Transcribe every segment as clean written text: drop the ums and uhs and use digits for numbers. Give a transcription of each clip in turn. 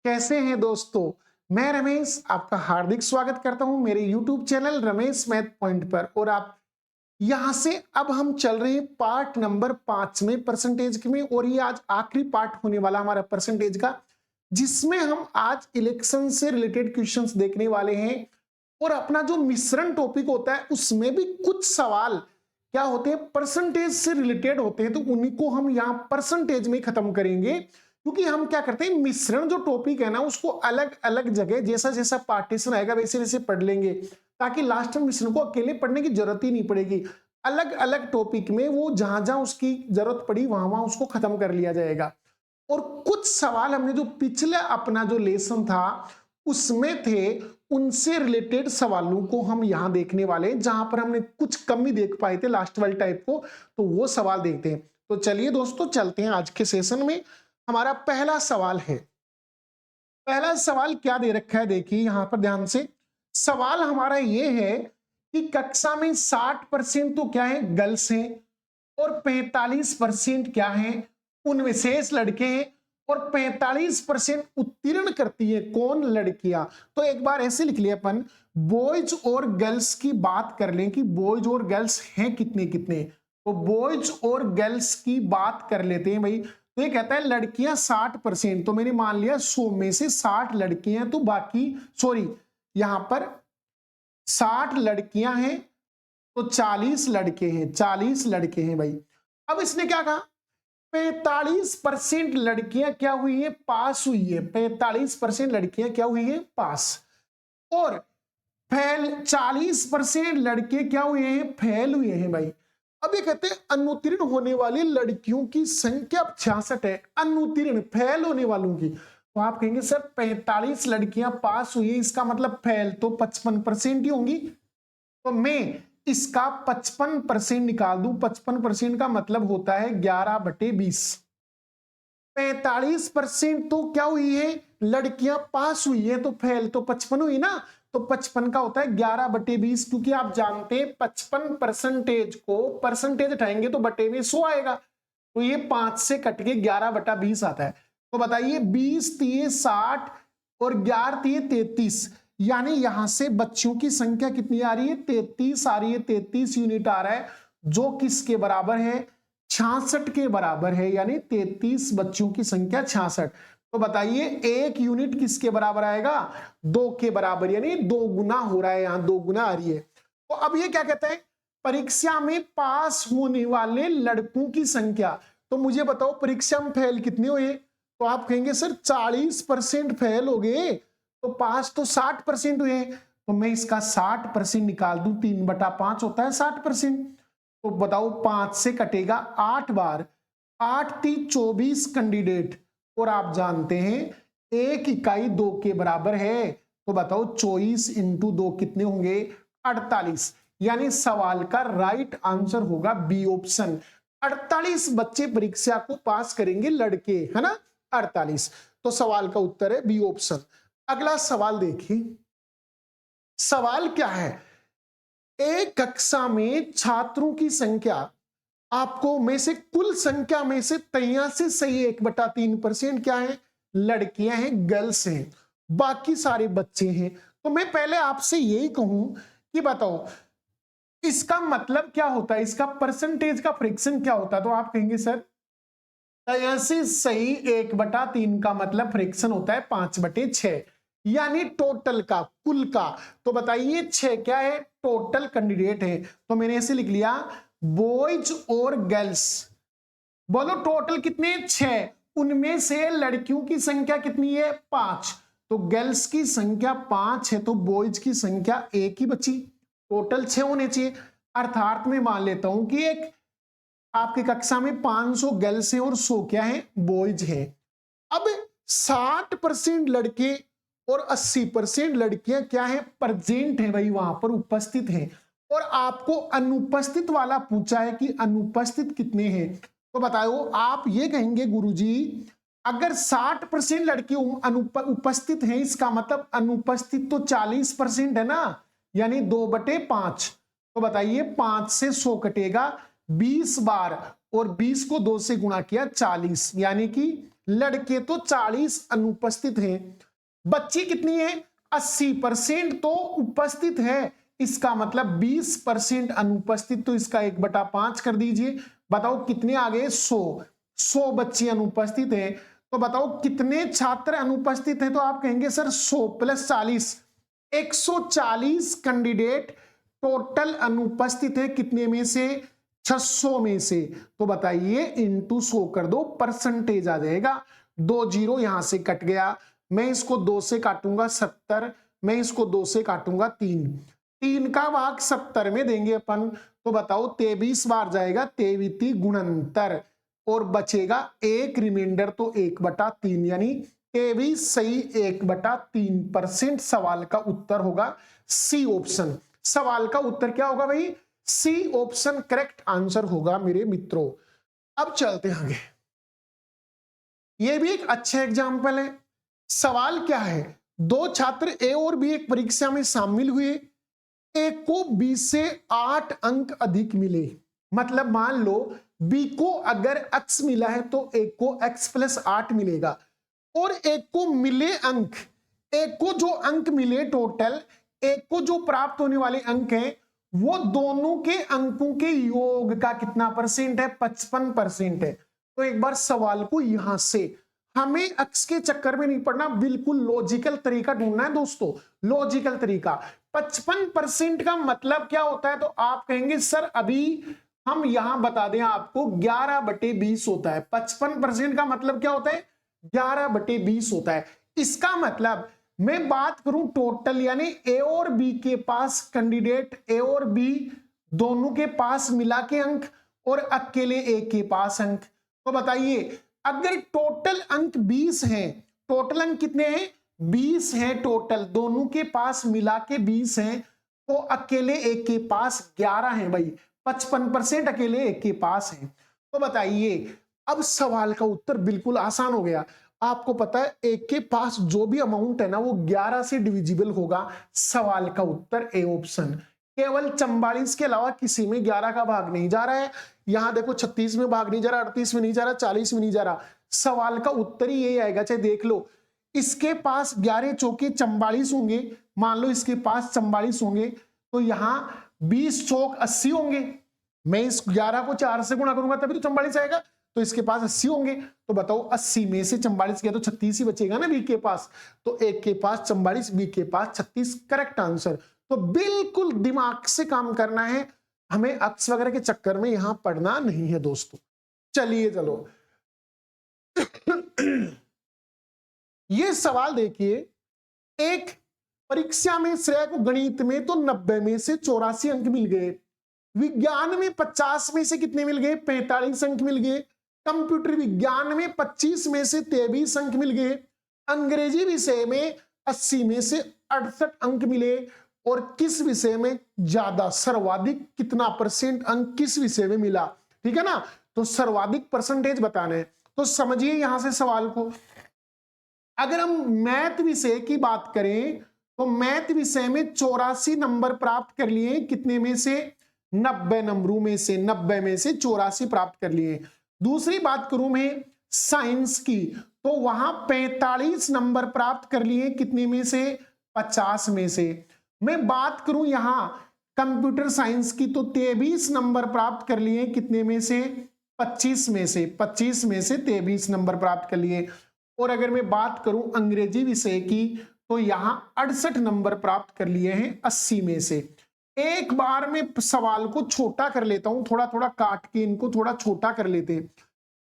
कैसे हैं दोस्तों। मैं रमेश आपका हार्दिक स्वागत करता हूं मेरे YouTube channel Ramesh math point पर। और आप यहां से अब हम चल रहे हैं पार्ट नंबर 5 में परसेंटेज में, और ये आज आखिरी पार्ट होने वाला हमारा परसेंटेज का, जिसमें हम आज इलेक्शन से रिलेटेड क्वेश्चंस देखने वाले हैं। और अपना जो मिश्रण टॉपिक होता है उसमें भी कुछ सवाल क्या होते हैं, परसेंटेज से रिलेटेड होते हैं, तो उन्हीं को हम यहाँ परसेंटेज में खत्म करेंगे। क्योंकि हम क्या करते हैं, मिश्रण जो टॉपिक है ना उसको अलग अलग जगह जैसा जैसा पार्टीशन आएगा वैसे वैसे पढ़ लेंगे, ताकि लास्ट में मिश्रण को अकेले पढ़ने की जरूरत ही नहीं पड़ेगी। अलग अलग टॉपिक में वो जहां जहां उसकी जरूरत पड़ी वहां वहां उसको खत्म कर लिया जाएगा। और कुछ सवाल हमने जो पिछले अपना जो लेसन था उसमें थे, उनसे रिलेटेड सवालों को हम यहां देखने वाले हैं, जहां पर हमने कुछ कम ही देख पाए थे लास्ट वाले टाइप को, तो वो सवाल देखते हैं। तो चलिए दोस्तों चलते हैं आज के सेशन में। हमारा पहला सवाल है, पहला सवाल क्या दे रखा है, देखिए यहां पर ध्यान से। सवाल हमारा ये है कि कक्षा में 60% तो क्या है, गर्ल्स हैं, और 45% क्या है, उन विशेष लड़के हैं, और 45% उत्तीर्ण करती है कौन, लड़कियां। तो एक बार ऐसे लिख लिया अपन, बॉयज और गर्ल्स की बात कर लें कि बॉयज और गर्ल्स हैं कितने कितने। तो बॉयज और गर्ल्स की बात कर लेते हैं भाई। तो ये कहता है लड़कियां 60%, तो मैंने मान लिया 100 में से 60 लड़कियां, तो बाकी सॉरी यहां पर 60 लड़कियां हैं तो 40 लड़के हैं, 40 लड़के हैं भाई। अब इसने क्या कहा, 45% लड़कियां क्या हुई है, पास हुई है। 45% लड़कियां क्या हुई है, पास। और फेल 40% लड़के क्या हुए हैं, फेल हुए हैं भाई। अब ये कहते हैं अनुत्तीर्ण होने वाली लड़कियों की संख्या 66 है। अनुत्तीर्ण फेल होने वालों की, तो आप कहेंगे सर 45 लड़कियां पास हुई, इसका मतलब फेल तो 55% ही होंगी। तो मैं इसका 55% निकाल दूं। 55% का मतलब होता है 11/20। 45% तो क्या हुई है, लड़कियां पास हुई है, तो फेल तो 55 हुई ना। तो 55 का होता है 11/20, क्योंकि आप जानते हैं 55% को परसेंटेज उठाएंगे तो बटे में 100 आएगा। तो ये 5 से कट के 11/20 आता है। तो बताइए 20 तिये 60 और 11 तिये 33, यानी यहां से बच्चों की संख्या कितनी आ रही है, 33 आ रही है। 33 यूनिट आ रहा है, जो किसके बराबर है, 66 के बराबर है। यानी 33 बच्चों की संख्या 66। तो बताइए एक यूनिट किसके बराबर आएगा, 2 के बराबर, यानी 2 गुना हो रहा है, यहां 2 गुना आ रही है। तो अब ये क्या कहता है, परीक्षा में पास होने वाले लड़कों की संख्या। तो मुझे बताओ परीक्षा में फेल कितने हुए। तो आप कहेंगे सर 40% फेल हो गए, तो पास तो 60% हुए। तो मैं इसका 60% निकाल दूं, 3/5 होता है 60%। तो बताओ 5 से कटेगा 8 बार, 8 × 24 कैंडिडेट, और आप जानते हैं एक इकाई 2 के बराबर है। तो बताओ 24 × 2 कितने होंगे, 48। यानी सवाल का राइट आंसर होगा बी ऑप्शन। 48 बच्चे परीक्षा को पास करेंगे, लड़के, है ना, 48। तो सवाल का उत्तर है बी ऑप्शन। अगला सवाल देखिए, सवाल क्या है, एक कक्षा में छात्रों की संख्या आपको में से कुल संख्या में से 83 सही 1/3% क्या है, लड़कियां हैं, गर्ल्स हैं, बाकी सारे बच्चे हैं। तो मैं पहले आपसे यही कहूं कि बताओ इसका मतलब क्या होता है, इसका परसेंटेज का फ्रैक्शन क्या होता है। तो आप कहेंगे सर 83 सही 1/3 का मतलब फ्रैक्शन होता है 5/6, यानी टोटल का, कुल का। तो बताइए 6 क्या है, टोटल कैंडिडेट है। तो मैंने ऐसे लिख लिया, बॉयज और गर्ल्स, बोलो टोटल कितने, 6, उनमें से लड़कियों की संख्या कितनी है, 5। तो गर्ल्स की संख्या 5 है, तो बॉयज की संख्या 1 ही बची, टोटल 6 होने चाहिए। अर्थात मैं मान लेता हूं कि एक आपकी कक्षा में 500 गर्ल्स हैं और 100 क्या है, बॉयज हैं। अब 60% लड़के और 80% लड़कियां क्या है, प्रेजेंट है भाई, वहां पर उपस्थित हैं। और आपको अनुपस्थित वाला पूछा है कि अनुपस्थित कितने हैं। तो बताओ आप ये कहेंगे गुरुजी अगर 60% लड़के उपस्थित हैं, इसका मतलब अनुपस्थित तो 40% है ना, यानी 2/5। तो बताइए 5 से 100 कटेगा 20 बार, और 20 को 2 से गुणा किया 40, यानी कि लड़के तो 40 अनुपस्थित हैं, बच्ची कितनी है 80%, तो उपस्थित है, इसका मतलब 20% अनुपस्थित, तो इसका 1/5 कर दीजिए। बताओ कितने आ गए 100 बच्चे अनुपस्थित है, तो बताओ कितने छात्र अनुपस्थित हैं, तो आप कहेंगे सर 100 + 40, 140 कैंडिडेट टोटल अनुपस्थित है, कितने में से 600 में से, तो बताइए इंटू 100 कर दो, परसेंटेज आ जाएगा। 2 जीरो यहां से कट गया, मैं इसको 2 से काटूंगा 70, मैं इसको 2 से काटूंगा 3 का भाग 70 में देंगे अपन, तो बताओ 23 बार जाएगा, 23 गुणंतर, और बचेगा एक रिमाइंडर, तो 1/3, यानी 23 सही 1/3%। सवाल का उत्तर होगा सी ऑप्शन। सवाल का उत्तर क्या होगा भाई, सी ऑप्शन करेक्ट आंसर होगा मेरे मित्रों। अब चलते हैं आगे, यह भी एक अच्छा एग्जाम्पल है। सवाल क्या है, दो छात्र ए और बी एक परीक्षा में शामिल हुए, एक को बी से 8 अंक अधिक मिले, मतलब मान लो बी को अगर x मिला है तो एक को x + 8 मिलेगा, और एक को मिले अंक, एक को जो अंक मिले टोटल, एक को जो प्राप्त होने वाले अंक हैं वो दोनों के अंकों के योग का कितना परसेंट है, 55% है। तो एक बार सवाल को यहां से हमें अक्स के चक्कर में नहीं पड़ना, बिल्कुल लॉजिकल तरीका ढूंढना है दोस्तों, लॉजिकल तरीका। 55% का मतलब क्या होता है, तो आप कहेंगे सर अभी हम यहां बता दें आपको 11/20 होता है। 55% का मतलब क्या होता है, 11/20 होता है। इसका मतलब मैं बात करूं टोटल, यानी ए और बी के पास कैंडिडेट, ए और बी दोनों के पास मिला के अंक और अकेले ए के पास अंक, तो बताइए अगर टोटल अंक 20 हैं, टोटल अंक कितने हैं 20 हैं टोटल, दोनों के पास मिला के 20 हैं, तो अकेले एक के पास 11 हैं भाई, 55% अकेले एक के पास हैं। तो बताइए अब सवाल का उत्तर बिल्कुल आसान हो गया। आपको पता है एक के पास जो भी अमाउंट है ना वो 11 से डिविजिबल होगा। सवाल का उत्तर ए ऑप्शन। केवल 44 के अलावा किसी में 11 का भाग नहीं जा रहा है। यहां देखो 36 में भाग नहीं जा रहा, 38 में नहीं जा रहा, 40 में नहीं जा रहा। सवाल का उत्तर ही यही आएगा। चाहे देख लो, इसके पास 11 चौके 44 होंगे, मान लो इसके पास 44 होंगे, तो यहां 20 चौक 80 होंगे। मैं इस 11 को 4 से गुणा करूंगा तभी तो 44 आएगा, तो इसके पास 80 होंगे। तो बताओ 80 में से 44 गया तो 36 ही बचेगा ना बी के पास। तो एक के पास 44, बी के पास 36, करेक्ट आंसर। तो बिल्कुल दिमाग से काम करना है, हमें अक्स वगैरह के चक्कर में यहां पढ़ना नहीं है दोस्तों। चलिए चलो ये सवाल देखिए, एक परीक्षा में श्रेय को गणित में तो 90 में से 84 अंक मिल गए, विज्ञान में 50 में से कितने मिल गए 45 अंक मिल गए, कंप्यूटर विज्ञान में 25 में से 23 अंक मिल गए, अंग्रेजी विषय में 80 में से 68 अंक मिले, और किस विषय में ज्यादा सर्वाधिक कितना परसेंट अंक किस विषय में मिला, ठीक है ना। तो सर्वाधिक परसेंटेज बताना है। तो समझिए यहां से सवाल को, अगर हम मैथ विषय की बात करें तो मैथ विषय में 84 नंबर प्राप्त कर लिए, कितने में से 90 नंबरों में से, 90 में से 84 प्राप्त कर लिए। दूसरी बात करूं मैं साइंस की, तो वहां 45 नंबर प्राप्त कर लिए, कितने में से 50 में से। मैं बात करूं यहां कंप्यूटर साइंस की, तो 23 नंबर प्राप्त कर लिए, कितने में से 25 में से, 25 में से 23 नंबर प्राप्त कर लिए। और अगर मैं बात करूं अंग्रेजी विषय की, तो यहां 68 नंबर प्राप्त कर लिए हैं 80 में से। एक बार में सवाल को छोटा कर लेता हूं, थोड़ा थोड़ा काट के इनको थोड़ा छोटा कर लेते हैं।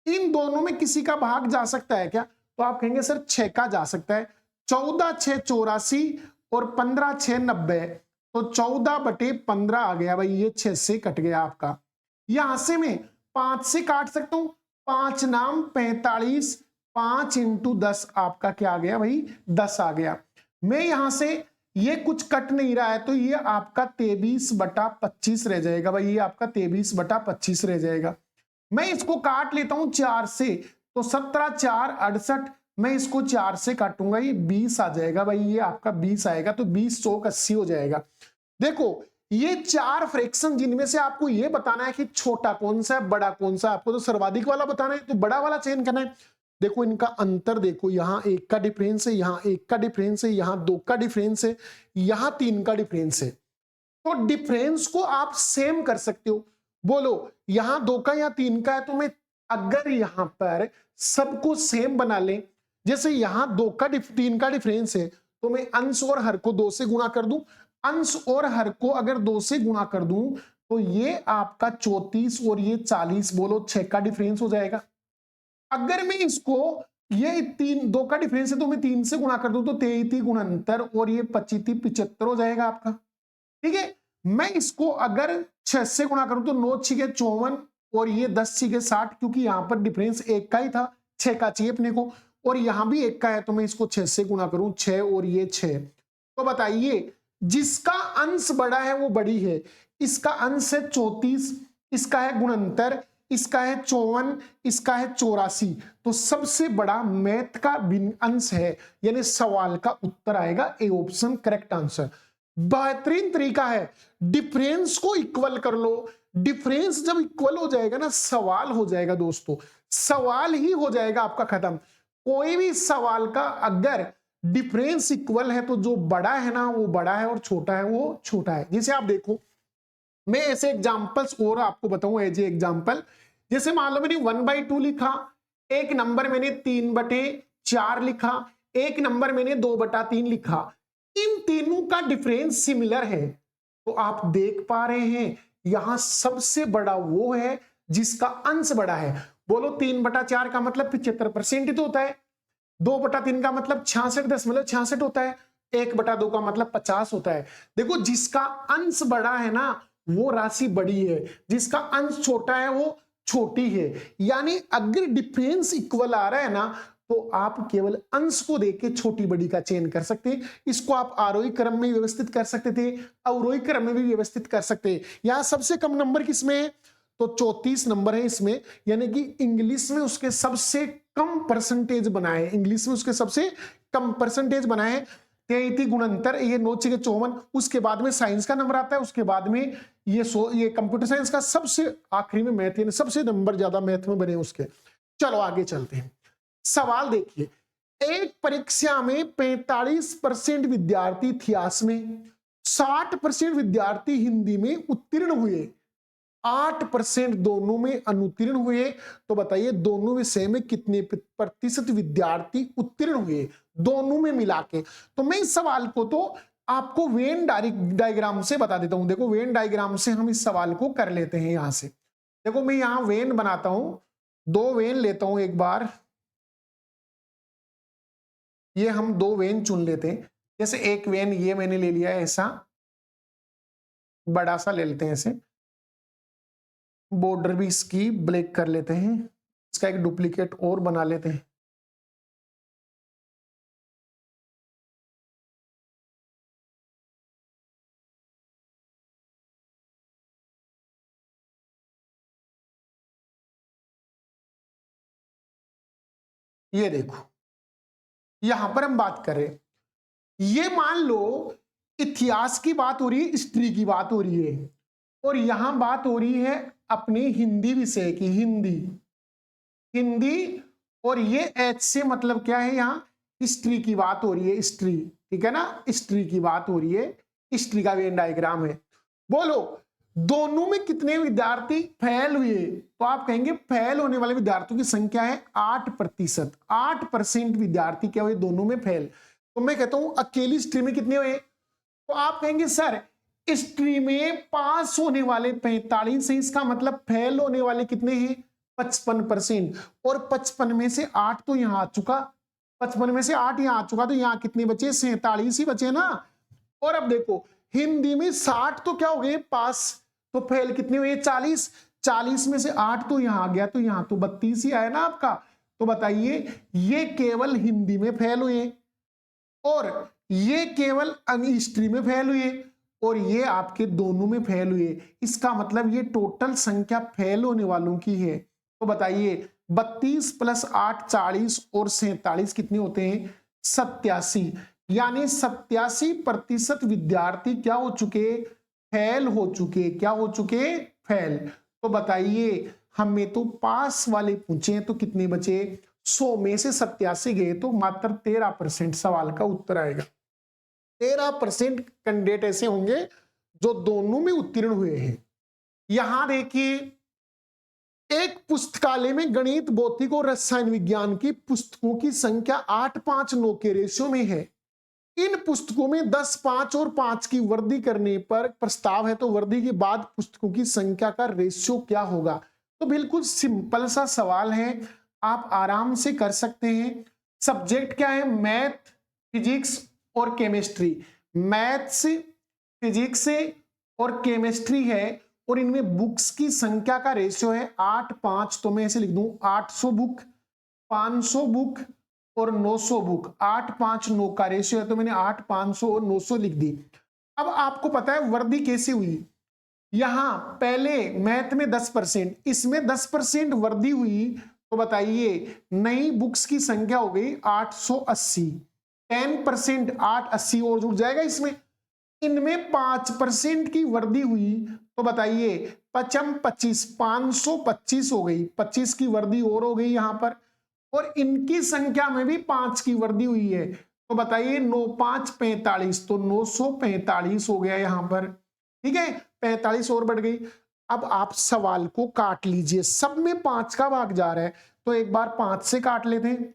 इन दोनों में किसी का भाग जा सकता है क्या, तो आप कहेंगे सर 6 का जा सकता है। 14 6 84 और 15 6 90, तो 14/15 आ गया भाई, ये 6 से कट गया आपका। यहां से मैं 5 से काट सकता हूं, 5 नाम 45, 5 × 10 आपका क्या आ गया भाई 10 आ गया। मैं यहां से ये कुछ कट नहीं रहा है, तो ये आपका 23/25 रह जाएगा भाई, ये आपका 23/25 रह जाएगा। मैं इसको काट लेता हूं 4 से, तो 17 4 68, मैं इसको 4 से काटूंगा, ये 20 आ जाएगा भाई, ये आपका 20 आएगा, तो 20 चौक 80 हो जाएगा। देखो ये 4 फ्रैक्शन जिनमें से आपको ये बताना है कि छोटा कौन सा है बड़ा कौन सा है, आपको तो सर्वाधिक वाला बताना है, तो बड़ा वाला चयन करना है। देखो इनका अंतर देखो, यहां 1 का डिफरेंस है, यहां 1 का डिफरेंस है, यहां 2 का डिफरेंस है, यहां 3 का डिफरेंस है। तो डिफरेंस को आप सेम कर सकते हो। बोलो यहां 2 का या 3 का है, तो मैं अगर यहां पर सबको सेम बना लें, जैसे यहां 2 का 3 का डिफरेंस है, तो मैं अंश और हर को 2 से गुणा कर दूं। अंश और हर को अगर 2 से गुणा कर दूं तो ये आपका 34 और ये 40, बोलो 6 का डिफरेंस हो जाएगा। अगर मैं इसको ये 2 का डिफरेंस है तो मैं 3 से गुणा कर दूं तो 23 गुणंतर और ये 25 75 हो जाएगा आपका। ठीक है, मैं इसको अगर 6 से गुणा करूं तो 9 6 54 और ये 10 6 60, क्योंकि यहां पर डिफरेंस 1 का ही था, 6 का चाहिए अपने को, और यहां भी 1 का है, तो मैं इसको 6 से गुणा करूं 6 और ये 6। तो बताइए जिसका अंश बड़ा है वो बड़ी है, इसका अंश है 34, इसका है गुणंतर, इसका है 54, इसका है 84, तो सबसे बड़ा मैथ का भिन्न अंश है, यानी सवाल का उत्तर आएगा ए ऑप्शन करेक्ट आंसर। बेहतरीन तरीका है, डिफरेंस को इक्वल कर लो। डिफरेंस जब इक्वल हो जाएगा ना, सवाल हो जाएगा दोस्तों, सवाल ही हो जाएगा आपका खत्म। कोई भी सवाल का अगर डिफरेंस इक्वल है तो जो बड़ा है ना वो बड़ा है और छोटा है वो छोटा है। जैसे आप देखो, मैं ऐसे एग्जांपल्स और आपको बताऊं एज ए एग्जांपल। जैसे मान लो मैंने 1/2 लिखा, एक नंबर मैंने 3/4 लिखा, एक नंबर मैंने 2/3 लिखा, इन तीनों का डिफरेंस सिमिलर है, तो आप देख पा रहे हैं यहां सबसे बड़ा वो है जिसका अंश बड़ा है। बोलो 3/4 का मतलब 75% ही तो होता है, 2/3 का मतलब 66.66 होता है, 1/2 का मतलब 50 होता है। देखो जिसका अंश बड़ा है ना वो राशि बड़ी है, जिसका अंश छोटा है वो छोटी है। यानी अगर डिफरेंस इक्वल आ रहा है ना तो आप केवल अंश को देख के छोटी बड़ी का चयन कर सकते हैं। इसको आप आरोही क्रम में व्यवस्थित कर सकते थे, अवरोही क्रम में भी व्यवस्थित कर सकते हैं। यहां सबसे कम नंबर किसमें है तो 34 नंबर है इसमें, यानी कि इंग्लिश में उसके सबसे कम परसेंटेज बनाए, इंग्लिश में उसके सबसे कम परसेंटेज बनाए। 33 गुणंतर, ये 9 6 54, उसके बाद में साइंस का नंबर आता है, उसके बाद में ये कंप्यूटर साइंस का, सबसे आखिरी में मैथ, यानी सबसे नंबर ज्यादा मैथ में बने उसके। चलो आगे चलते हैं। सवाल देखिए, एक परीक्षा में 45% विद्यार्थी इतिहास में, 60% विद्यार्थी हिंदी में उत्तीर्ण हुए, 8% दोनों में अनुत्तीर्ण हुए। तो बताइए दोनों विषय में कितने प्रतिशत विद्यार्थी उत्तीर्ण हुए दोनों में मिला के। तो मैं इस सवाल को तो आपको वेन डायग्राम से बता देता हूं। देखो वेन डायग्राम से हम इस सवाल को कर लेते हैं। यहां से देखो मैं यहां वेन बनाता हूं, 2 वेन लेता हूं एक बार, ये हम 2 वेन चुन लेते हैं। जैसे एक वेन ये मैंने ले लिया है, ऐसा बड़ा सा ले लेते हैं, ऐसे बॉर्डर भी इसकी ब्लैक कर लेते हैं, इसका एक डुप्लीकेट और बना लेते हैं। ये देखो यहां पर हम बात करें, ये मान लो इतिहास की बात हो रही है, हिस्ट्री की बात हो रही है, और यहां बात हो रही है अपनी हिंदी विषय की, हिंदी हिंदी, और ये एच से मतलब क्या है, यहां हिस्ट्री की बात हो रही है, हिस्ट्री, ठीक है ना, हिस्ट्री की बात हो रही है, हिस्ट्री का वेन डायग्राम है। बोलो दोनों में कितने विद्यार्थी फेल हुए, तो आप कहेंगे फेल होने वाले विद्यार्थियों की संख्या है 8%। 8% विद्यार्थी क्या हुए दोनों में फेल। तो मैं कहता हूं अकेली हिस्ट्री में कितने हुए, तो आप कहेंगे सर हिस्ट्री में पास होने वाले 45 है, इसका मतलब फेल होने वाले कितने हैं 55%, और 55 में से 8 तो यहां आ चुका, 55 में से 8 यहां आ चुका, तो यहां कितने बचे 47 ही बचे ना। और अब देखो हिंदी में 60 तो क्या हो गए पास, तो फेल कितने हुए 40, 40 में से 8 तो यहां आ गया, तो यहां तो 32 ही आया ना आपका। तो बताइए ये केवल हिंदी में फेल हुए, और ये केवल हिस्ट्री में फेल हुए, और ये आपके दोनों में फेल हुए। इसका मतलब ये टोटल संख्या फेल होने वालों की है। तो बताइए 32 + 8 40 और 47 कितने होते हैं 87, यानी 87% विद्यार्थी क्या हो चुके फेल हो चुके, क्या हो चुके फेल। तो बताइए हमें तो पास वाले पूछे हैं, तो कितने बचे 100 में से 87 गए तो मात्र 13% सवाल का उत्तर आएगा। 13% कैंडिडेट ऐसे होंगे जो दोनों में उत्तीर्ण हुए हैं। यहां देखिए, एक पुस्तकालय में गणित, भौतिक और रसायन विज्ञान की पुस्तकों की संख्या 8:5:9 के रेशियो में है। इन पुस्तकों में 10, 5 और 5 की वृद्धि करने पर प्रस्ताव है, तो वृद्धि के बाद पुस्तकों की संख्या का रेशियो क्या होगा? तो बिल्कुल सिंपल सा सवाल है, आप आराम से कर सकते हैं। सब्जेक्ट क्या है? मैथ, फिजिक्स और केमिस्ट्री। मैथ्स, फिजिक्स और केमिस्ट्री है, और इनमें बुक्स की संख्या का रेशियो है 8:5। तो मैं ऐसे लिख दूं 800 बुक, 500 बुक और 900 बुक। 8:5:9 का रेशियो है, तो मैंने 8, 500 और 900 लिख दी। अब आपको पता है वृद्धि कैसे हुई। यहां पहले मैथ में 10%, इसमें 10% वृद्धि हुई, तो बताइए नई बुक्स की संख्या हो गई 880। 10% 880 और जुड़ जाएगा इसमें। इनमें 5% की वृद्धि हुई, तो बताइए 25, 525 हो गई। 25 की वृद्धि और हो गई यहां पर, और इनकी संख्या में भी 5 की वृद्धि हुई है, तो बताइए 9, 5, 45, तो 945 हो गया यहां पर। ठीक है, 45 और बढ़ गई। अब आप सवाल को काट लीजिए, सब में 5 का भाग जा रहा है, तो एक बार 5 से काट लेते हैं।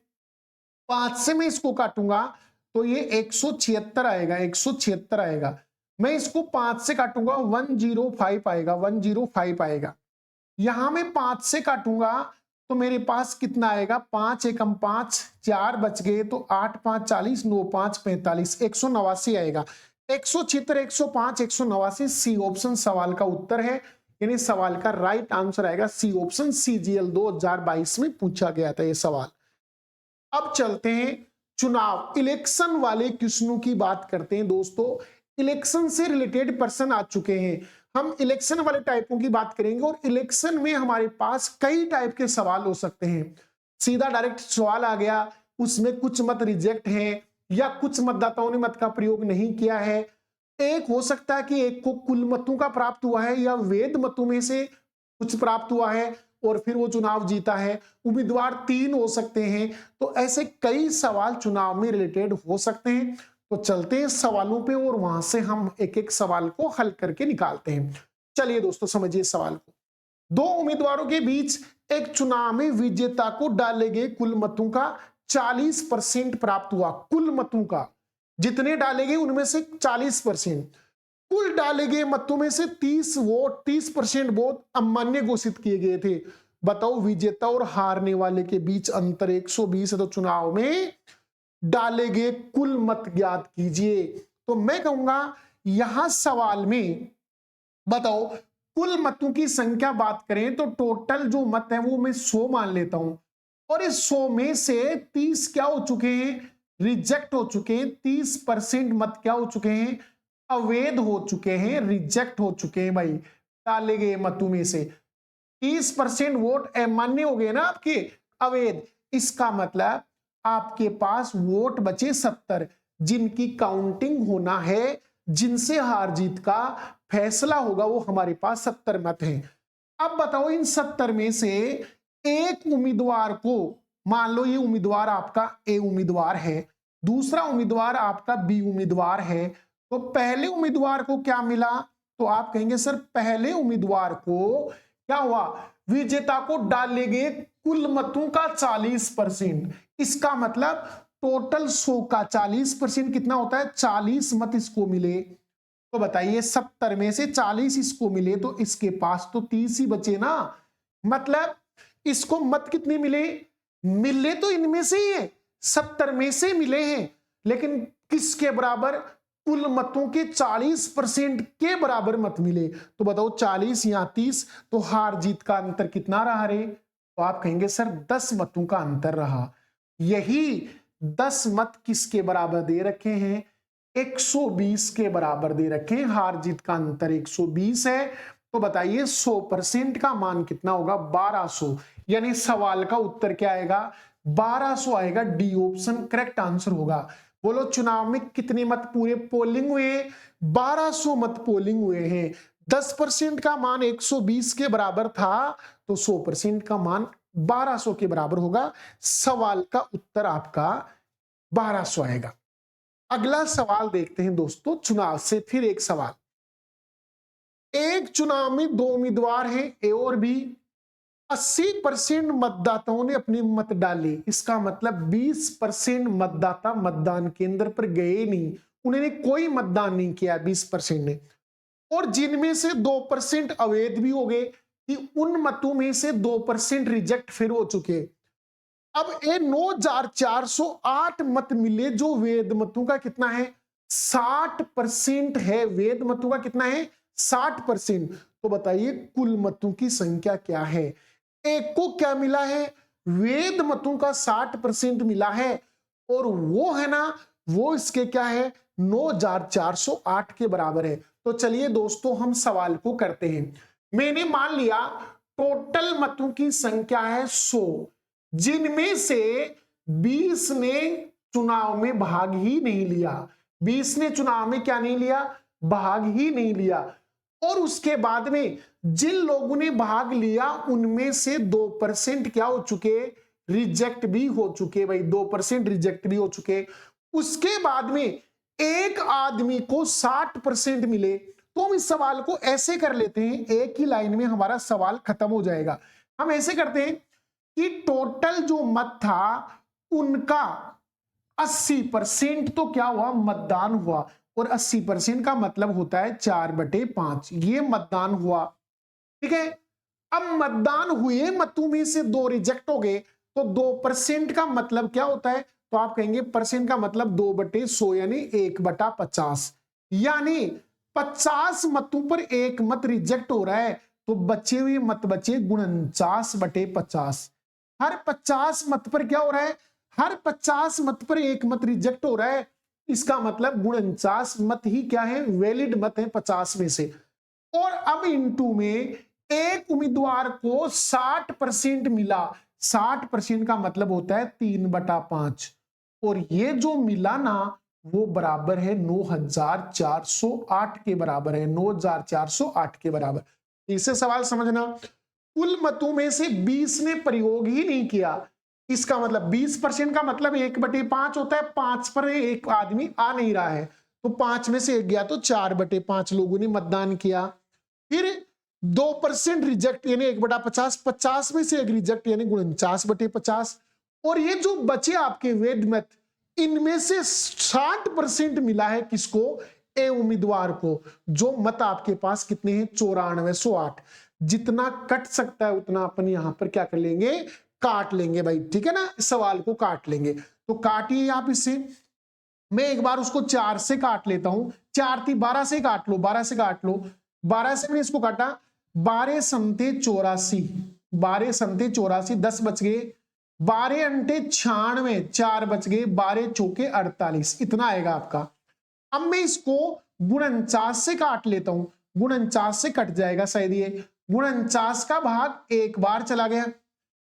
5 से मैं इसको काटूंगा तो ये 176 आएगा, 176 आएगा। मैं इसको 5 से काटूंगा 105 आएगा, 105 आएगा। यहां मैं 5 से काटूंगा तो मेरे पास कितना आएगा? 5 एकम 5, 4 बच गए, तो 8, 5, 40, 9, 5, 45, 189 आएगा। 176, 105, 189 सी ऑप्शन सवाल का उत्तर है, यानी सवाल का राइट आंसर आएगा सी ऑप्शन। सीजीएल 2022 में पूछा गया था ये सवाल। अब चलते हैं चुनाव, इलेक्शन वाले क्वेश्चनों की बात करते हैं दोस्तों। इलेक्शन से रिलेटेड पर्सन आ चुके हैं, हम इलेक्शन वाले टाइपों की बात करेंगे। और इलेक्शन में हमारे पास कई टाइप के सवाल हो सकते हैं। सीधा डायरेक्ट सवाल आ गया, उसमें कुछ मत रिजेक्ट हैं, या कुछ मतदाताओं ने मत का प्रयोग नहीं किया है। एक हो सकता है कि एक को कुल मतों का प्राप्त हुआ है, या वेद मतों में से कुछ प्राप्त हुआ है और फिर वो चुनाव जीता है। उम्मीदवार 3 हो सकते हैं। तो ऐसे कई सवाल चुनाव में रिलेटेड हो सकते हैं। तो चलते हैं सवालों पे और वहां से हम एक एक सवाल को हल करके निकालते हैं। चलिए दोस्तों समझिए सवाल को। 2 उम्मीदवारों के बीच एक चुनाव में विजेता को डाले गए कुल मतों का 40% प्राप्त हुआ। कुल मतों का जितने डाले गए उनमें से 40%। कुल डाले गए मतों में से 30% वोट अमान्य घोषित किए गए थे। बताओ विजेता और हारने वाले के बीच अंतर 120 है, तो चुनाव में डाले गए कुल मत ज्ञात कीजिए। तो मैं कहूंगा यहां सवाल में बताओ कुल मतों की संख्या बात करें तो टोटल जो मत है वो मैं 100 मान लेता हूं, और इस 100 में से 30 क्या हो चुके हैं? रिजेक्ट हो चुके हैं। 30% मत क्या हो चुके हैं? अवैध हो चुके हैं, रिजेक्ट हो चुके हैं। भाई डाले गए मतों में से 30% वोट अमान्य हो गए ना आपके, अवैध। इसका मतलब आपके पास वोट बचे 70, जिनकी काउंटिंग होना है, जिनसे हार जीत का फैसला होगा, वो हमारे पास 70 मत हैं। अब बताओ इन 70 में से एक उम्मीदवार को, मान लो ये उम्मीदवार आपका ए उम्मीदवार है, दूसरा उम्मीदवार आपका बी उम्मीदवार है, तो पहले उम्मीदवार को क्या मिला? तो आप कहेंगे सर पहले उम्मीदवार को क्या हुआ? विजेता को डाले गए कुल मतों का 40%। इसका मतलब टोटल 100 का 40% कितना होता है? 40 मत इसको मिले। तो बताइए 70 में से 40 इसको मिले तो इसके पास तो 30 ही बचे ना। मतलब इसको मत कितने मिले? मिले तो इनमें से ही है, 70 में से मिले हैं, लेकिन किसके बराबर? कुल मतों के 40% के बराबर मत मिले। तो बताओ 40 या 30, तो हार जीत का अंतर कितना रहा रे? तो आप कहेंगे सर 10 मतों का अंतर रहा। यही 10 मत किसके बराबर दे रखे हैं? 120 के बराबर दे रखे हैं। हार जीत का अंतर 120 है। तो बताइए 100% का मान कितना होगा? 1200। यानी सवाल का उत्तर क्या आएगा? 1200 आएगा। डी ऑप्शन करेक्ट आंसर होगा। बोलो चुनाव में कितने मत पूरे पोलिंग हुए? 1200 मत पोलिंग हुए हैं। 10% का मान 120 के बराबर था, तो 100% का मान 1200 के बराबर होगा। सवाल का उत्तर आपका 1200 आएगा। अगला सवाल देखते हैं दोस्तों, चुनाव से फिर एक सवाल। एक चुनाव में दो उम्मीदवार हैं, ए और बी। 80% मतदाताओं ने अपने मत डाले। इसका मतलब 20% मतदाता मतदान केंद्र पर गए नहीं, उन्होंने कोई मतदान नहीं किया 20% ने। और जिनमें से 2% अवैध भी हो गए कि उन मतों में से 2% रिजेक्ट फिर हो चुके। अब ये 9408 मत मिले जो वेद मतों का कितना है 60% है। वेद मतों का कितना है 60%। तो बताइए कुल मतों की संख्या क्या है। एक को क्या मिला है, वेद मतों का 60% मिला है, और वो है ना, वो इसके क्या है 9408 के बराबर है। तो चलिए दोस्तों हम सवाल को करते हैं। मैंने मान लिया टोटल मतों की संख्या है 100, जिनमें से 20 ने चुनाव में भाग ही नहीं लिया। 20 ने चुनाव में क्या नहीं लिया, भाग ही नहीं लिया। और उसके बाद में जिन लोगों ने भाग लिया उनमें से 2% क्या हो चुके, रिजेक्ट भी हो चुके। भाई 2% रिजेक्ट भी हो चुके। उसके बाद में एक आदमी को 60% मिले। तो हम इस सवाल को ऐसे कर लेते हैं, एक ही लाइन में हमारा सवाल खत्म हो जाएगा। हम ऐसे करते हैं कि टोटल जो मत था उनका 80% तो क्या हुआ, मतदान हुआ। और 80% का मतलब होता है 4/5, ये मतदान हुआ। ठीक है। अब मतदान हुए मतों में से 2 रिजेक्ट हो गए, तो 2% का मतलब क्या होता है, तो आप कहेंगे परसेंट का मतलब 2/100 यानी 1/50। यानी 50 मतों पर एक मत रिजेक्ट हो रहा है, तो बचे हुए मत बचे 49/50। हर 50 मत पर क्या हो रहा है, हर 50 मत पर एक मत रिजेक्ट हो रहा है। इसका मतलब 49 मत ही क्या है, वैलिड मत है 50 में से। और अब इनटू में एक उम्मीदवार को 60% मिला। 60% का मतलब होता है 3/5। और ये जो मिला ना वो बराबर है 9408 के बराबर है, 9408 के बराबर। इसे सवाल समझना, कुल मतों में से 20 ने प्रयोग ही नहीं किया। इसका मतलब 20% का मतलब 1/5 होता है। 5 पर एक आदमी आ नहीं रहा है, तो 5 में से एक गया, तो 4/5 लोगों ने मतदान किया। फिर 2% रिजेक्ट यानी 1/50, 50 में से एक रिजेक्ट यानी 49/50। और ये जो बचे आपके वैध मत, इनमें से 60% मिला है किसको, ए उम्मीदवार को। जो मत आपके पास कितने हैं 9408। जितना कट सकता है उतना अपन यहां पर क्या कर लेंगे, काट लेंगे भाई। ठीक है ना, इस सवाल को काट लेंगे। तो काटिए आप इससे। मैं एक बार उसको 4 से काट लेता हूं। 4 थी 12 से काट लो, 12 से काट लो। 12 से मैंने इसको काटा, 12 संते 84, 12 संते 84, 10 बच गए। 12 अंटे 96, 4 बच गए। 12 चौके 48, इतना आएगा आपका। अब मैं इसको 49 से काट लेता हूं। 49 से कट जाएगा शायद ये। 49 का भाग एक बार चला गया,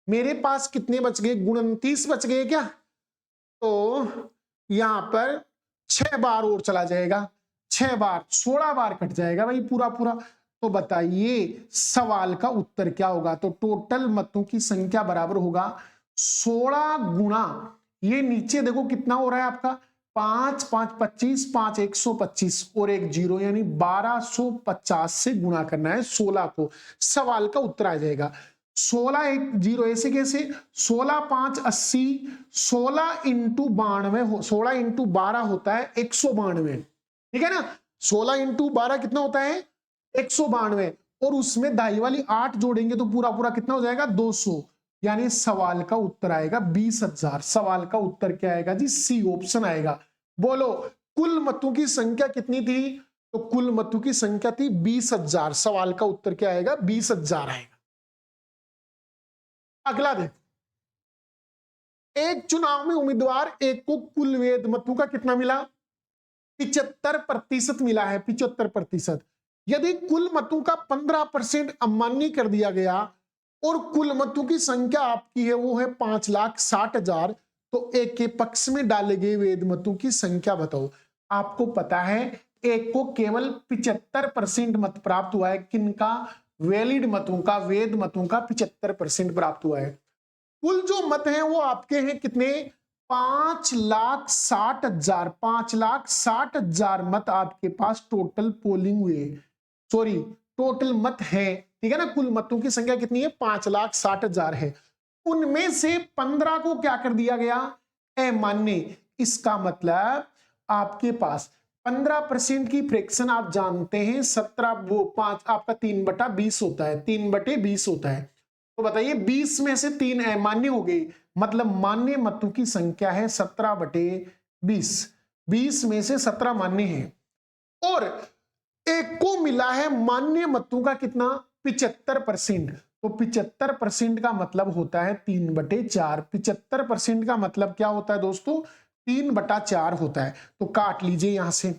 मेरे पास कितने बच गए, 29 बच गए क्या। तो यहां पर 6 बार और चला जाएगा, 6 बार 16 बार कट जाएगा भाई पूरा पूरा। तो बताइए सवाल का उत्तर क्या होगा। तो टोटल मतों की संख्या बराबर होगा 16 गुना, ये नीचे देखो कितना हो रहा है आपका 5 5 25, 5 125 और एक 0 यानी 1250 से गुना करना है 16 को। सवाल का उत्तर आ जाएगा 16 1 0 ऐसे कैसे, 16 5 80, 16 इंटू 92, 16 इंटू 12 होता है 192। ठीक है ना, 16 इंटू 12 कितना होता है 192, और उसमें दाई वाली 8 जोड़ेंगे तो पूरा पूरा कितना हो जाएगा 200। यानी सवाल का उत्तर आएगा 20,000। सवाल का उत्तर क्या आएगा जी, सी ऑप्शन आएगा। बोलो कुल मतों की संख्या कितनी थी, तो कुल मतों की संख्या थी 20,000। सवाल का उत्तर क्या आएगा 20,000 आएगा। अगला देखो, एक चुनाव में उम्मीदवार एक को कुल वेद मतों का कितना मिला, 75% मिला है, 75%। यदि कुल मतों का 15% अमान्य कर दिया गया और कुल मतों की संख्या आपकी है वो है 5,60,000, तो एक के पक्ष में डाले गए वेद मतों की संख्या बताओ। आपको पता है एक को केवल 75% मत प्राप्त हुआ है, किनका, वैलिड मतों का, वेद मतों का 75% प्राप्त हुआ है। कुल जो मत हैं वो आपके हैं कितने, 5,60,000, 5,60,000 मत आपके पास टोटल पोलिंग हुए, सॉरी टोटल मत है, ठीक है ना। कुल मतों की संख्या कितनी है, 5,60,000 है। उनमें से 15 को क्या कर दिया गया, अमान्य। इसका मतलब आपके पास 15% की फ्रैक्शन आप जानते हैं 17 वो 5 आपका 3/20 होता है, 3/20 होता है। तो बताइए 20 में से 3 अमान्य हो गई, मतलब मान्य मतों की संख्या है 17/20, 20 में से 17 मान्य है। और एक को मिला है मान्य मतों का कितना, 75%। तो 75% का मतलब होता है 3/4। 75% का मतलब क्या होता है दोस्तों, 3/4 होता है। तो काट लीजिए यहां से,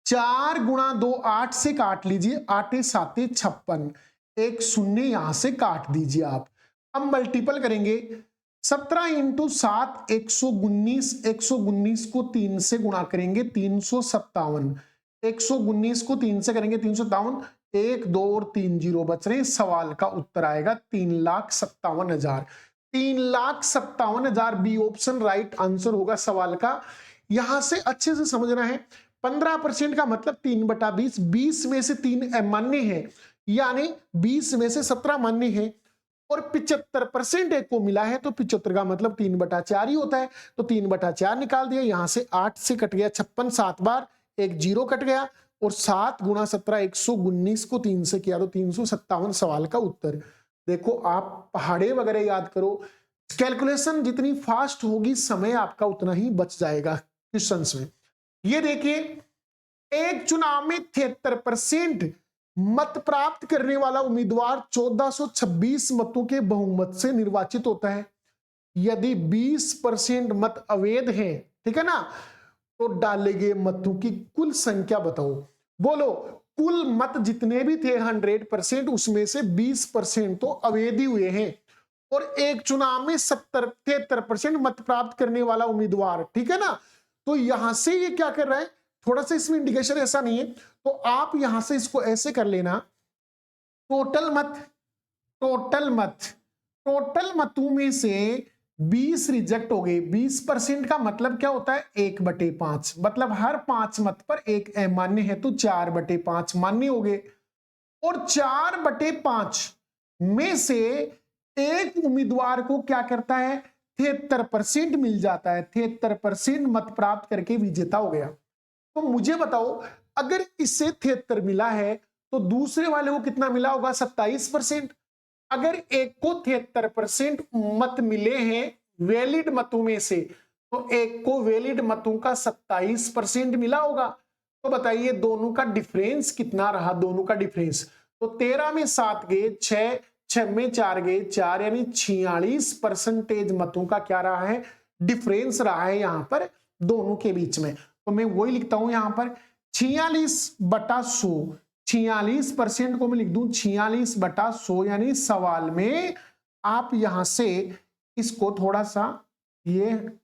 4 गुणा 2 8 से काट लीजिए, 8 7 56, एक शून्य यहां से काट दीजिए आप। अब मल्टीपल करेंगे, 17 इंटू 7 119, 119 को 3 से गुणा करेंगे 357, 119 को 3 से करेंगे 357, 1 2 और 3 जीरो बच रहे। सवाल का उत्तर आएगा 3,57,000, 3,57,000 बी ऑप्शन राइट आंसर होगा सवाल का। यहां से अच्छे से समझना है, 15% का मतलब 3/20, 20 में से 3 अमान्य है, यानी 20 में से 17 मान्य है, और 75% एक को मिला है, तो 75 का मतलब 3/4 ही होता है। तो 3/4 निकाल दिया, यहां से 8 से कट गया 56, 7 बार एक जीरो कट गया, और 7 गुणा 17 119 को 3 से किया तो 357 सवाल का उत्तर। देखो आप पहाड़े वगैरह याद करो, कैलकुलेशन जितनी फास्ट होगी समय आपका उतना ही बच जाएगा क्वेश्चंस में। ये देखिए, एक चुनाव में 73% मत प्राप्त करने वाला उम्मीदवार 1426 मतों के बहुमत से निर्वाचित होता है। यदि 20% मत अवैध हैं, ठीक है ना, तो डाले गए मतों की कुल संख्या बताओ। बोलो, कुल मत जितने भी थे 100%, उसमें से 20% तो अवैध ही हुए हैं, और एक चुनाव में 73% मत प्राप्त करने वाला उम्मीदवार, ठीक है ना। तो यहां से ये क्या कर रहा है, थोड़ा सा इसमें इंडिकेशन ऐसा नहीं है, तो आप यहां से इसको ऐसे कर लेना, टोटल मत, टोटल मत, टोटल मतों में से 20 रिजेक्ट हो गए। 20% का मतलब क्या होता है, 1/5, मतलब हर 5 मत पर एक अमान्य है, तो 4/5 मान्य हो गए। और 4/5 में से एक उम्मीदवार को क्या करता है, 73% मिल जाता है, 73% मत प्राप्त करके विजेता हो गया। तो मुझे बताओ, अगर इससे 73 मिला है, तो दूसरे वाले को कितना मिला होगा, 27%। अगर एक को 73% मत मिले हैं वैलिड मतों में से, तो एक को वैलिड मतों का 27% मिला होगा। तो बताइए दोनों का डिफरेंस कितना रहा, दोनों का डिफरेंस, तो 13 में 7 गए 6, 6 में 4 गए 4, यानी 46% मतों का क्या रहा है, डिफरेंस रहा है यहां पर दोनों के बीच में। तो मैं वही लिखता हूं यहां पर 46/100, 46% को मैं लिख दूं 46/100, यानी सवाल में आप यहां से इसको थोड़ा सा, ये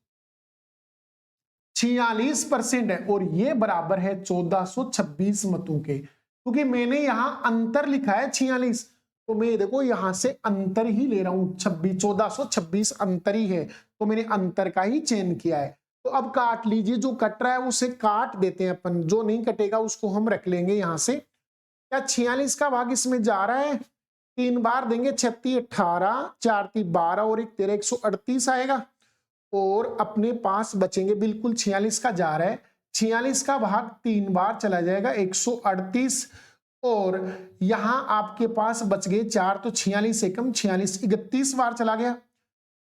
46% है और ये बराबर है 1426 मतों के, क्योंकि मैंने यहां अंतर लिखा है 46, तो मैं देखो यहां से अंतर ही ले रहा हूं, 1426 अंतर ही है, तो मैंने अंतर का ही चयन किया है। तो अब काट लीजिए, जो कट रहा है उसे काट देते हैं अपन, जो नहीं कटेगा उसको हम रख लेंगे यहां से। क्या 46 का भाग इसमें जा रहा है, 3 बार देंगे, 36 18, 4 3 12 और 1 13, 138 आएगा, और अपने पास बचेंगे, बिल्कुल 46 का जा रहा है, 46 का भाग 3 बार चला जाएगा 138, और यहां आपके पास बच गए 4, तो 46 एकम 46, 31 बार चला गया।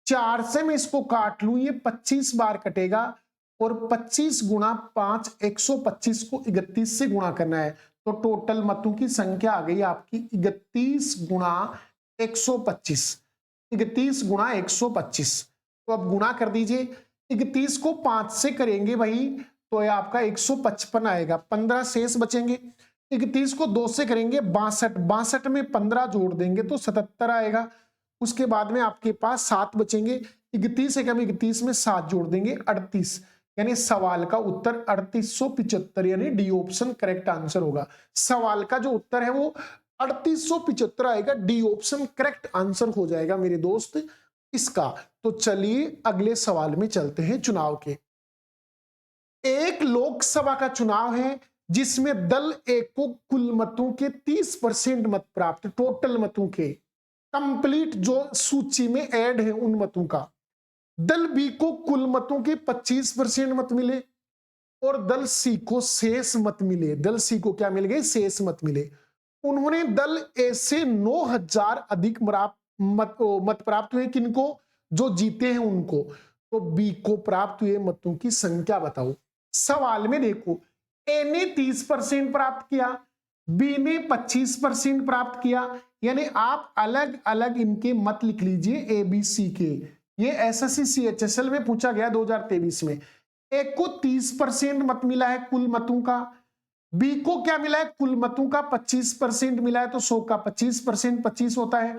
4 से मैं इसको काट लूं, ये 25 बार कटेगा, और 25 गुणा 5 125 को 31 से गुणा करना है, तो टोटल मतों की संख्या आ गई आपकी 31 गुणा 125, 31 गुणा 125। तो अब गुणा कर दीजिए, 31 को 5 से करेंगे भाई, तो ये आपका 155 आएगा, 15 शेष बचेंगे। 31 को 2 से करेंगे 62, 62 में 15 जोड़ देंगे तो 77 आएगा। उसके बाद में आपके पास 7 बचेंगे, 31 एकम 31 में 7 जोड़ देंगे 38, यानी सवाल का उत्तर 3875, यानी डी ऑप्शन करेक्ट आंसर होगा। सवाल का जो उत्तर है वो 3875 आएगा, डी ऑप्शन करेक्ट आंसर हो जाएगा मेरे दोस्त। इसका। तो चलिए अगले सवाल में चलते हैं चुनाव के। एक लोकसभा का चुनाव है जिसमें दल ए को कुल मतों के 30% मत प्राप्त, टोटल मतों के कंप्लीट जो सूची में ऐड है उन मतों का। दल बी को कुल मतों के 25% मत मिले और दल सी को शेष मत मिले। दल सी को क्या मिल गए? शेष मत मिले। उन्होंने दल ए से 9000 अधिक मत प्राप्त हुए। किनको? जो जीते हैं उनको। तो बी को प्राप्त हुए मतों की संख्या बताओ। सवाल में देखो, ए ने 30% प्राप्त किया, बी ने 25% प्राप्त किया, यानी आप अलग अलग इनके मत लिख लीजिए ए बी सी के। ये एसएससी सीएचएसएल में पूछा गया 2023 में। ए को 30% मत मिला है कुल मतों का, बी को क्या मिला है? कुल मतों का 25% मिला है, तो 100 का 25% 25 होता है,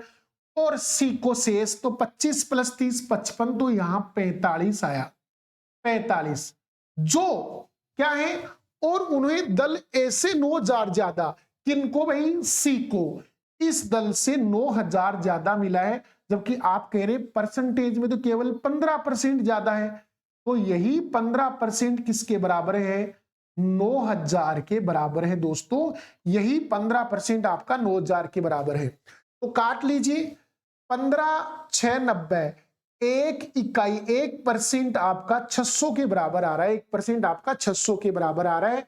और सी को शेष, तो 25 प्लस 30 55, तो यहां 45 आया। 45 जो क्या है, और उन्हें दल ए से 9000 ज्यादा। किनको भाई? सी को। इस दल से 9000 ज्यादा मिला है, जबकि आप कह रहे परसेंटेज में तो केवल 15% ज्यादा है। तो यही 15% किसके बराबर है? 9000 के बराबर है दोस्तों। यही 15% आपका 9000 के बराबर है। तो काट लीजिए, 15 6 90, 1 इकाई 1% आपका 600 के बराबर आ रहा है। 1% आपका 600 के बराबर आ रहा है।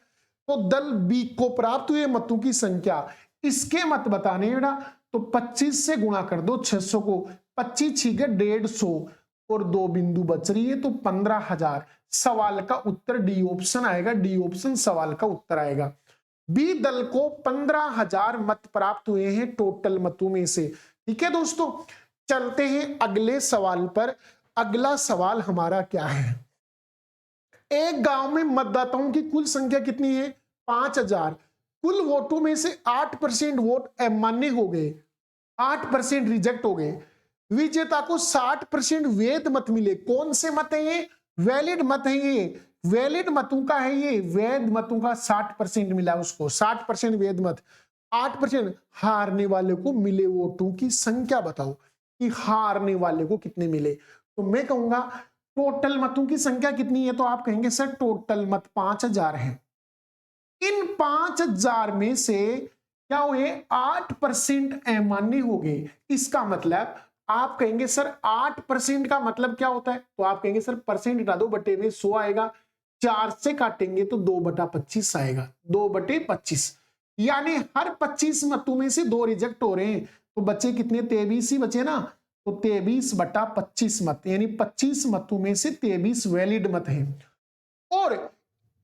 तो दल बी को प्राप्त हुए मतों की संख्या, इसके मत बताने बेटा, तो 25 से गुणा कर दो 600 को। 25 छिके 150 और 2 बिंदु बच रही है, तो 15000। सवाल का उत्तर डी ऑप्शन आएगा। डी ऑप्शन सवाल का उत्तर आएगा। बी दल को 15000 मत प्राप्त हुए हैं टोटल मतों में से। ठीक है दोस्तों, चलते हैं अगले सवाल पर। अगला सवाल हमारा क्या है? एक गांव में मतदाताओं की कुल संख्या कितनी है? 5000। कुल वोटों में से 8% वोट अमान्य हो गए, 8% रिजेक्ट हो गए। विजेता को 60% वैध मत मिले। कौन से मत है ये? वैलिड मत है ये। वैलिड मतों का है ये। वैध मतों का 60% मिला उसको, 60% वैध मत। 8% हारने वाले को मिले वोटों की संख्या बताओ कि हारने वाले को कितने मिले। तो मैं कहूंगा टोटल मतों की संख्या कितनी है? तो आप कहेंगे सर टोटल मत 5000 है। इन 5000 में से क्या हुए? 8% अमान्य हो गए। इसका मतलब आप कहेंगे सर 8% का मतलब क्या होता है? तो आप कहेंगे सर परसेंट हटा दो, बटे में 100 आएगा, 4 से काटेंगे तो 2/25 आएगा। 2/25, यानी हर 25 मतों में से 2 रिजेक्ट हो रहे हैं, तो बचे कितने? 23 ही बचे ना। तो 23/25 मत, यानी 25 मतों में से 23 वैलिड मत हैं। और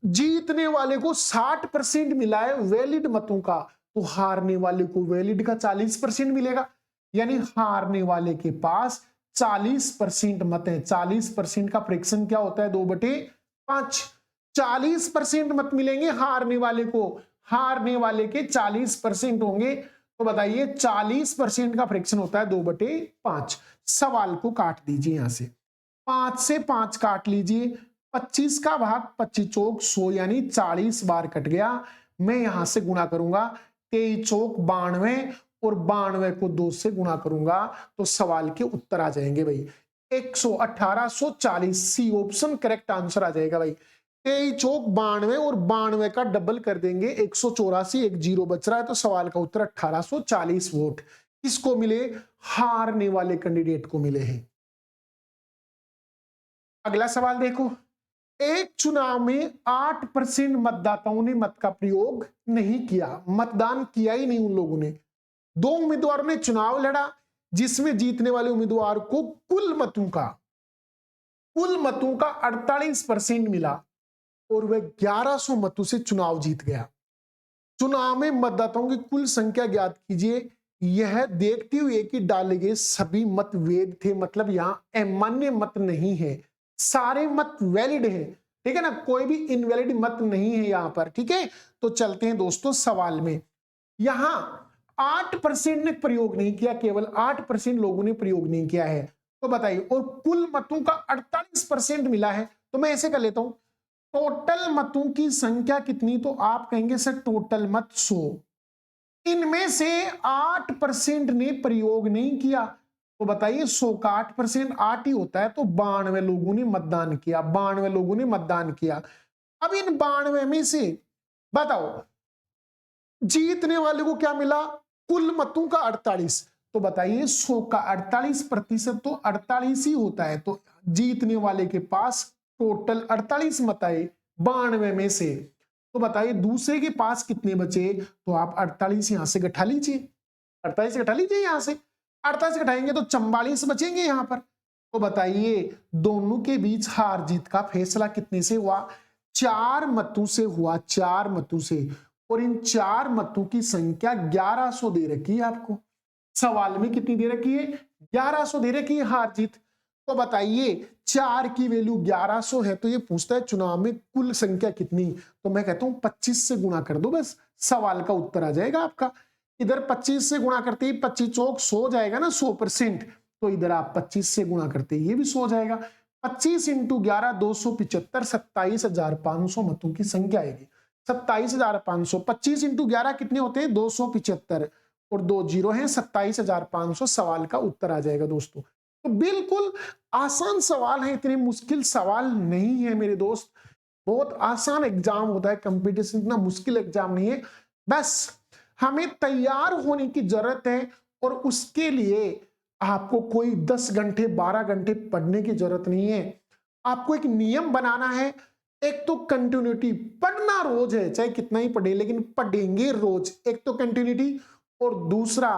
जीतने वाले को 60% मिला है वैलिड मतों का, तो हारने वाले को वैलिड का 40% मिलेगा। यानी हारने वाले के पास 40% मत है। 40% का फ्रैक्शन क्या होता है? 2/5। 40% मत मिलेंगे हारने वाले को, हारने वाले के 40% होंगे। तो बताइए 40% का फ्रैक्शन होता है 2/5। सवाल को काट दीजिए यहां से, 5 से 5 काट लीजिए। 25 का भाग 25 चौक 100, यानी 40 बार कट गया। मैं यहां से गुणा करूंगा 23 चौक 92, और 92 को 2 से गुणा करूंगा तो सवाल के उत्तर आ जाएंगे भाई 1840। सी ऑप्शन करेक्ट आंसर आ जाएगा भाई। 23 चौक 92 और 92 का डबल कर देंगे 184, एक जीरो बच रहा है, तो सवाल का उत्तर 1840 वोट किसको मिले? हारने वाले कैंडिडेट को मिले हैं। अगला सवाल देखो, एक चुनाव में 8% मतदाताओं ने मत का प्रयोग नहीं किया, मतदान किया ही नहीं उन लोगों ने। 2 उम्मीदवारों ने चुनाव लड़ा जिसमें जीतने वाले उम्मीदवार को कुल मतों का 48% मिला और वह 1100 मतों से चुनाव जीत गया। चुनाव में मतदाताओं की कुल संख्या ज्ञात कीजिए, यह देखते हुए कि डाले गए सभी मत वैध थे, मतलब यहां अमान्य मत नहीं है, सारे मत वैलिड हैं। ठीक है ना, कोई भी इनवैलिड मत नहीं है यहां पर। ठीक है, तो चलते हैं दोस्तों सवाल में। यहां 8% ने प्रयोग नहीं किया, केवल 8% लोगों ने प्रयोग नहीं किया है। तो बताइए, और कुल मतों का 48% मिला है, तो मैं ऐसे कर लेता हूं, टोटल मतों की संख्या कितनी? तो आप कहेंगे सर टोटल मत 100। इनमें से 8% ने प्रयोग नहीं किया, तो बताइए 100 का 8%, 8 ही होता है, तो 92 लोगों ने मतदान किया, 92 लोगों ने मतदान किया। अब इन 92 में से बताओ जीतने वाले को क्या मिला, कुल मतों का 48। तो बताइए 100 का 48% तो 48 ही होता है, तो जीतने वाले के पास टोटल 48 मत आए 92 में से। तो बताइए दूसरे के पास कितने बचे, तो आप 48 यहां से घटा लीजिए, 48 घटा लीजिए यहां से, 48 घटाएंगे तो 44 बचेंगे यहां पर। तो बताइए दोनों के बीच हार जीत का फैसला कितने से हुआ, 4 मतों से हुआ, 4 मतों से। और इन 4 मतों की संख्या 1100 दे रखी है आपको, सवाल में कितनी दे रखी है, 1100 दे रखी है हार जीत। तो बताइए 4 की वैल्यू 1100 है, तो ये पूछता है चुनाव में कुल संख्या कितनी, तो मैं कहता हूं 25 से गुणा कर दो, बस सवाल का उत्तर आ जाएगा आपका। इधर 25 से गुणा करते ही 25 चौक 100 जाएगा ना, 100%, तो इधर आप 25 से गुणा करते ही ये भी 100 जाएगा। 25 इंटू 11 275, 27,500 मतों की संख्या आएगी, 27,500। 25 इंटू 11 कितने होते हैं, 275, और 2 जीरो है, 27,500 सवाल का उत्तर आ जाएगा दोस्तों। तो बिल्कुल आसान सवाल है, इतने मुश्किल सवाल नहीं है मेरे दोस्त, बहुत आसान एग्जाम होता है, कंपटीशन इतना मुश्किल एग्जाम नहीं है। बस हमें तैयार होने की जरूरत है, और उसके लिए आपको कोई 10 घंटे 12 घंटे पढ़ने की जरूरत नहीं है। आपको एक नियम बनाना है, एक तो कंटिन्यूटी, पढ़ना रोज है, चाहे कितना ही पढ़े लेकिन पढ़ेंगे रोज, एक तो कंटिन्यूटी, और दूसरा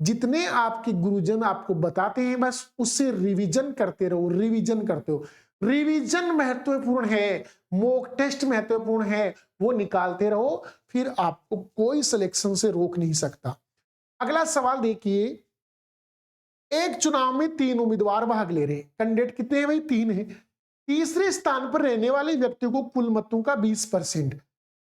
जितने आपके गुरुजन आपको बताते हैं बस उससे रिवीजन करते रहो, रिवीजन करते हो। रिवीजन महत्वपूर्ण है, मॉक टेस्ट महत्वपूर्ण है, वो निकालते रहो, फिर आपको कोई सिलेक्शन से रोक नहीं सकता। अगला सवाल देखिए, एक चुनाव में 3 उम्मीदवार भाग ले रहे हैं, कैंडिडेट कितने हैं भाई, 3 है। तीसरे स्थान पर रहने वाले व्यक्ति को कुल मतों का 20%,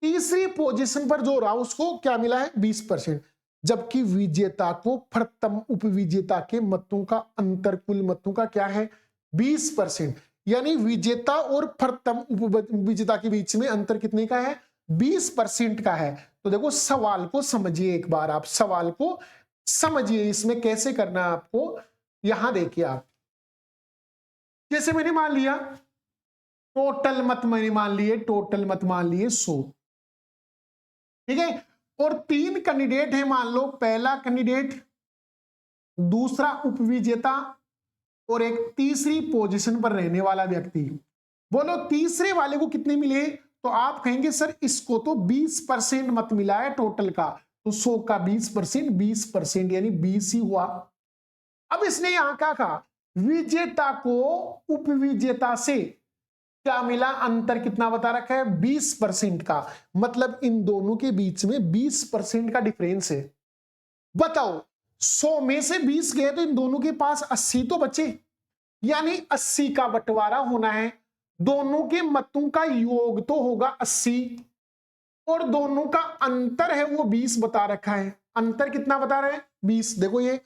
तीसरी पोजीशन पर जो रहा उसको क्या मिला है, 20%, जबकि विजेता को प्रथम उपविजेता के मतों का अंतर कुल मतों का क्या है, 20%। यानी विजेता और प्रथम उपविजेता के बीच में अंतर कितने का है, 20% का है। तो देखो सवाल को समझिए, एक बार आप सवाल को समझिए, इसमें कैसे करना है आपको। यहां देखिए आप, जैसे मैंने मान लिया टोटल मत, मैंने मान लिए टोटल मत मान लिए 100, ठीक है, और 3 कैंडिडेट है, मान लो पहला कैंडिडेट, दूसरा उपविजेता, और एक तीसरी पोजीशन पर रहने वाला व्यक्ति। बोलो तीसरे वाले को कितने मिले, तो आप कहेंगे सर इसको तो 20% मत मिला है टोटल का, तो 100 का 20%, 20% यानी 20 ही हुआ। अब इसने यहां क्या कहा, विजेता को उपविजेता से क्या मिला, अंतर कितना बता रखा है, 20% का, मतलब इन दोनों के बीच में 20% का डिफरेंस है। बताओ 100 में से 20 गए तो इन दोनों के पास 80 तो बचे, यानी 80 का बंटवारा होना है, दोनों के मतों का योग तो होगा 80, और दोनों का अंतर है वो 20 बता रखा है। अंतर कितना बता रहे हैं, 20। देखो ये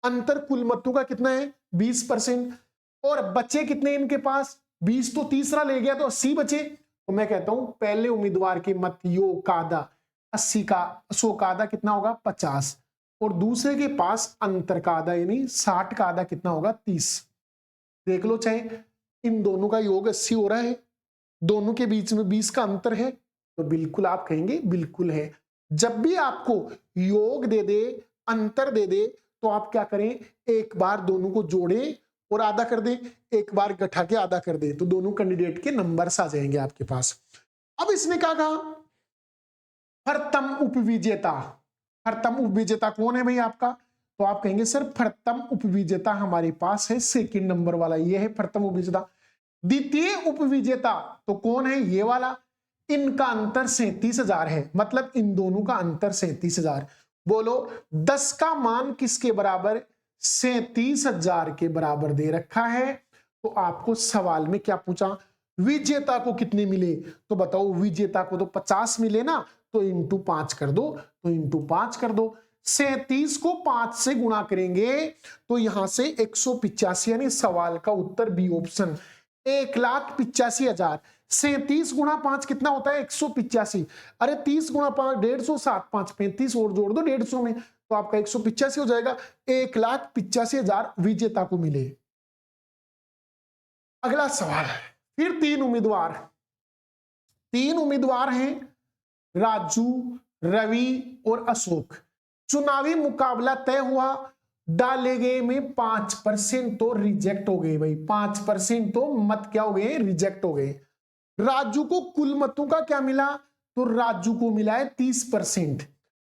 अंतर कुल मतों का कितना है, 20%, और बचे कितने इनके पास, 20, तो तीसरा ले गया तो 80 बचे। तो मैं कहता हूं पहले उम्मीदवार के मत योग का आधा 80 का, 100 का आधा कितना होगा 50, और दूसरे के पास अंतर का आधा यानी 60 का आधा कितना होगा 30। देख लो, चाहे इन दोनों का योग 80 हो रहा है, दोनों के बीच में 20 का अंतर है, तो बिल्कुल आप कहेंगे बिल्कुल है। जब भी आपको योग दे दे, अंतर दे दे, तो आप क्या करें, एक बार दोनों को जोड़ें और आधा कर दें, एक बार घटा के आधा कर दें, तो दोनों कैंडिडेट के नंबर्स आ जाएंगे आपके पास। अब इसने क्या कहा, प्रथम उपविजेता, प्रथम उपविजेता कौन है भाई आपका, तो आप कहेंगे सर प्रथम उपविजेता हमारे पास है सेकंड नंबर वाला, ये है प्रथम उपविजेता। द्वितीय उपविजेता तो कौन है, ये वाला, इनका अंतर 37,000 है, मतलब इन दोनों का अंतर 37,000। बोलो 10 का मान किसके बराबर, 37,000 के बराबर दे रखा है। तो आपको सवाल में क्या पूछा, विजेता को कितने मिले, तो बताओ विजेता को तो 50 मिले ना, तो इंटू 5 कर दो, तो इंटू 5 कर दो। 37 को 5 से गुणा करेंगे तो यहां से 185, यानी सवाल का उत्तर बी ऑप्शन, 1,85,000। 37 गुणा 5 कितना होता है, 185। अरे 30 गुणा 5 150, 7 5 35, और जोड़ दो 150 में, तो आपका 185 हो जाएगा। 1,85,000 विजेता को मिले। अगला सवाल, फिर 3 उम्मीदवार हैं, राजू, रवि और अशोक। चुनावी मुकाबला तय हुआ, डाले गए में 5% तो रिजेक्ट हो गए भाई, 5% तो मत क्या हो गए, रिजेक्ट हो गए। राजू को कुल मतों का क्या मिला, तो राजू को मिला है 30%,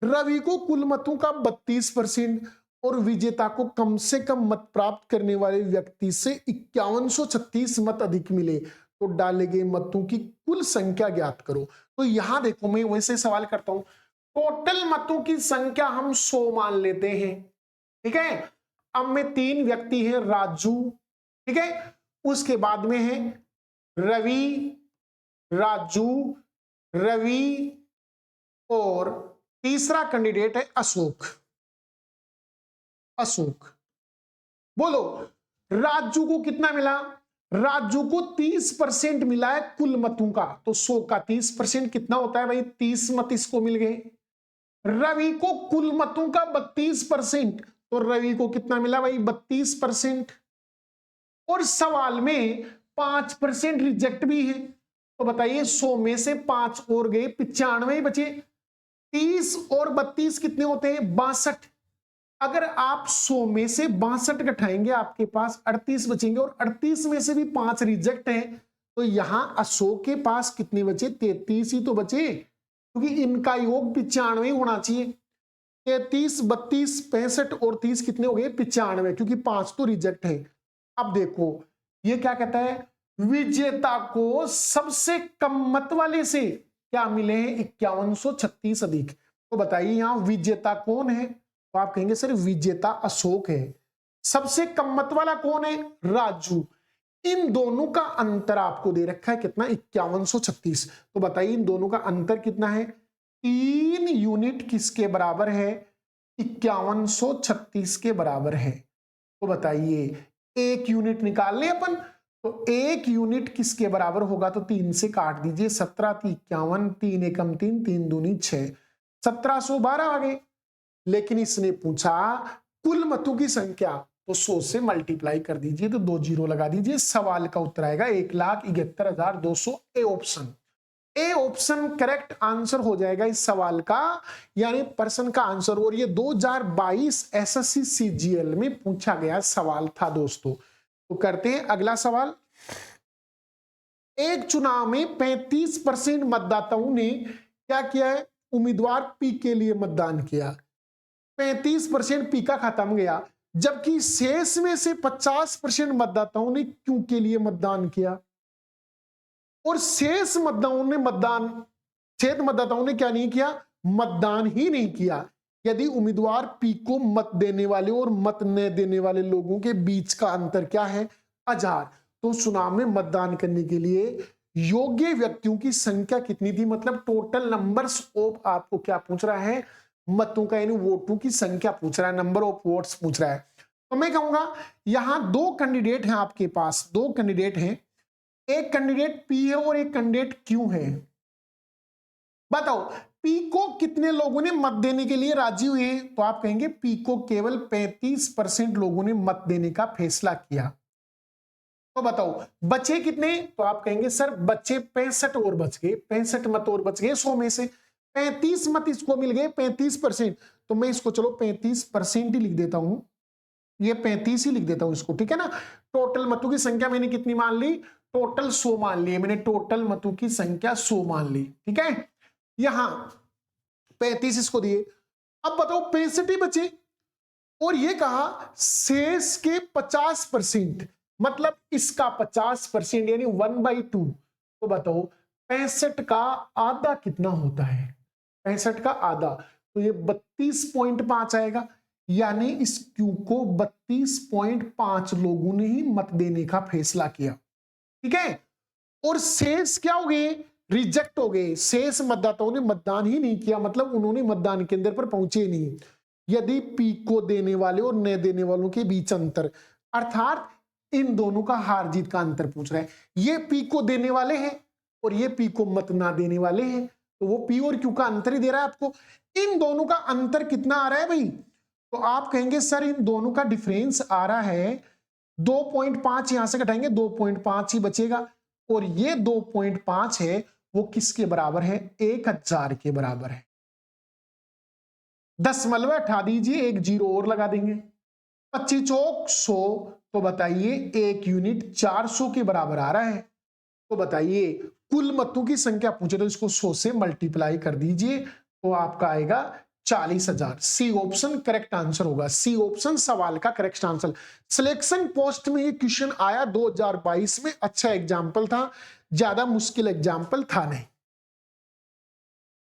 रवि को कुल मतों का 32% और विजेता को कम से कम मत प्राप्त करने वाले व्यक्ति से 5136 मत अधिक मिले। तो डाले गए मतों की कुल संख्या ज्ञात करो। तो यहां देखो, मैं वैसे सवाल करता हूं, टोटल मतों की संख्या हम 100 मान लेते हैं, ठीक है। अब में 3 व्यक्ति हैं, राजू, ठीक है, उसके बाद में है रवि, राजू, रवि और तीसरा कैंडिडेट है अशोक। बोलो राजू को कितना मिला, राजू को 30% मिला है कुल मतों का, तो 100 का 30% कितना होता है भाई, 30 मत इसको मिल गए। रवि को कुल मतों का 32%, तो रवि को कितना मिला भाई, 32%। और सवाल में 5% रिजेक्ट भी है, तो बताइए 100 में से 5 और गए, 95 बचे। 30 और 32 कितने होते हैं, 62। अगर आप 100 में से 62 घटाएंगे, आपके पास 38 बचेंगे, और 38 में से भी 5 रिजेक्ट हैं, तो यहां अशोक के पास कितने बचे, 33 ही तो बचे, क्योंकि इनका योग 95 होना चाहिए। 33, 32, 65 और 30 कितने हो गए, 95, क्योंकि 5 तो रिजेक्ट है। अब देखो ये क्या कहता है, विजेता को सबसे कम मत वाले से क्या मिले हैं, 5136 अधिक। तो बताइए यहां विजेता कौन है, तो आप कहेंगे सर विजेता अशोक है। सबसे कम मत वाला कौन है, राजू। इन दोनों का अंतर आपको दे रखा है कितना, 5136। तो बताइए इन दोनों का अंतर कितना है, 3 यूनिट किसके बराबर है, 5136 के बराबर है। तो बताइए 1 यूनिट निकाल ले अपन, तो 1 यूनिट किसके बराबर होगा, तो 3 से काट दीजिए, 17 × 51, 3 एकम 3, 3 दूनी 6, 1712 आ गए। लेकिन इसने पूछा कुल मतों की संख्या, तो 100 से मल्टीप्लाई कर दीजिए, तो 2 जीरो लगा दीजिए, सवाल का उत्तर आएगा 1,71,200। ए ऑप्शन करेक्ट आंसर हो जाएगा इस सवाल का, यानी पर्सन का आंसर। और ये 2022 एसएससी सीजीएल में पूछा गया सवाल था दोस्तों। तो करते हैं अगला सवाल। एक चुनाव में 35% मतदाताओं ने क्या किया है, उम्मीदवार पी के लिए मतदान किया। 35% पी का खाता में गया, जबकि शेष में से 50% मतदाताओं ने क्यों के लिए मतदान किया, और शेष मतदाताओं ने क्या नहीं किया, मतदान ही नहीं किया। यदि उम्मीदवार पी को मत देने वाले और मत न देने वाले लोगों के बीच का अंतर क्या है, 1000, तो चुनाव में मतदान करने के लिए योग्य व्यक्तियों की संख्या कितनी थी, मतलब टोटल नंबर्स ऑफ, आपको क्या पूछ रहा है, मतों का यानी वोटों की संख्या पूछ रहा है, नंबर ऑफ वोट्स पूछ रहा है। तो मैं कहूंगा यहां 2 कैंडिडेट हैं आपके पास, 2 कैंडिडेट हैं, एक कैंडिडेट पी है और एक कैंडिडेट क्यू है। बताओ पी को कितने लोगों ने मत देने के लिए राजी हुए, तो आप कहेंगे पी को केवल 35% लोगों ने मत देने का फैसला किया। तो बताओ बचे कितने, तो आप कहेंगे सर बचे 65 और बच गए, 65 मत और बच गए 100 में से, 35 मत इसको मिल गए 35%, तो मैं इसको चलो 35% ही लिख देता हूं, ये 35 ही लिख देता हूं इसको, ठीक है ना। टोटल मतों की संख्या मैंने कितनी मान ली, टोटल 100 मान ली, मैंने टोटल मतों की संख्या 100 मान ली, ठीक है। यहां 35 इसको दिए, अब बताओ 65 ही बचे, और ये कहा शेष के 50%, मतलब इसका 50% यानी 1/2, तो बताओ 65 का आधा कितना होता है, 65 का आधा, तो ये 32.5 आएगा, यानी इस क्यू को 32.5 लोगों ने ही मत देने का फैसला किया, ठीक है। और शेष क्या हो गए, रिजेक्ट हो गए, शेष मतदाताओं ने मतदान ही नहीं किया, मतलब उन्होंने मतदान केंद्र पर पहुंचे नहीं। यदि पी को देने वाले और न देने वालों के बीच अंतर, अर्थात इन दोनों का हार जीत का अंतर पूछ रहा है। ये पी को देने वाले हैं और ये पी को मत ना देने वाले हैं, तो वो P और Q का अंतर ही दे रहा है आपको। इन दोनों का अंतर कितना आ रहा है भाई, तो आप कहेंगे सर इन दोनों का डिफरेंस आ रहा है 2.5, यहां से घटाएंगे 2.5 ही बचेगा, और ये 2.5 है वो किसके बराबर है, 1000 के बराबर है। दशमलव हटा दीजिए, एक जीरो और लगा देंगे, 25 चौक 100, तो बताइए एक यूनिट 400 के बराबर आ रहा है। तो बताइए कुल मतों की संख्या पूछे तो इसको 100 से मल्टीप्लाई कर दीजिए, तो आपका आएगा 40,000। सी ऑप्शन करेक्ट आंसर होगा, सी ऑप्शन सवाल का करेक्ट आंसर। सिलेक्शन पोस्ट में ये क्वेश्चन आया 2022 में, अच्छा एग्जाम्पल था, ज्यादा मुश्किल एग्जाम्पल था नहीं।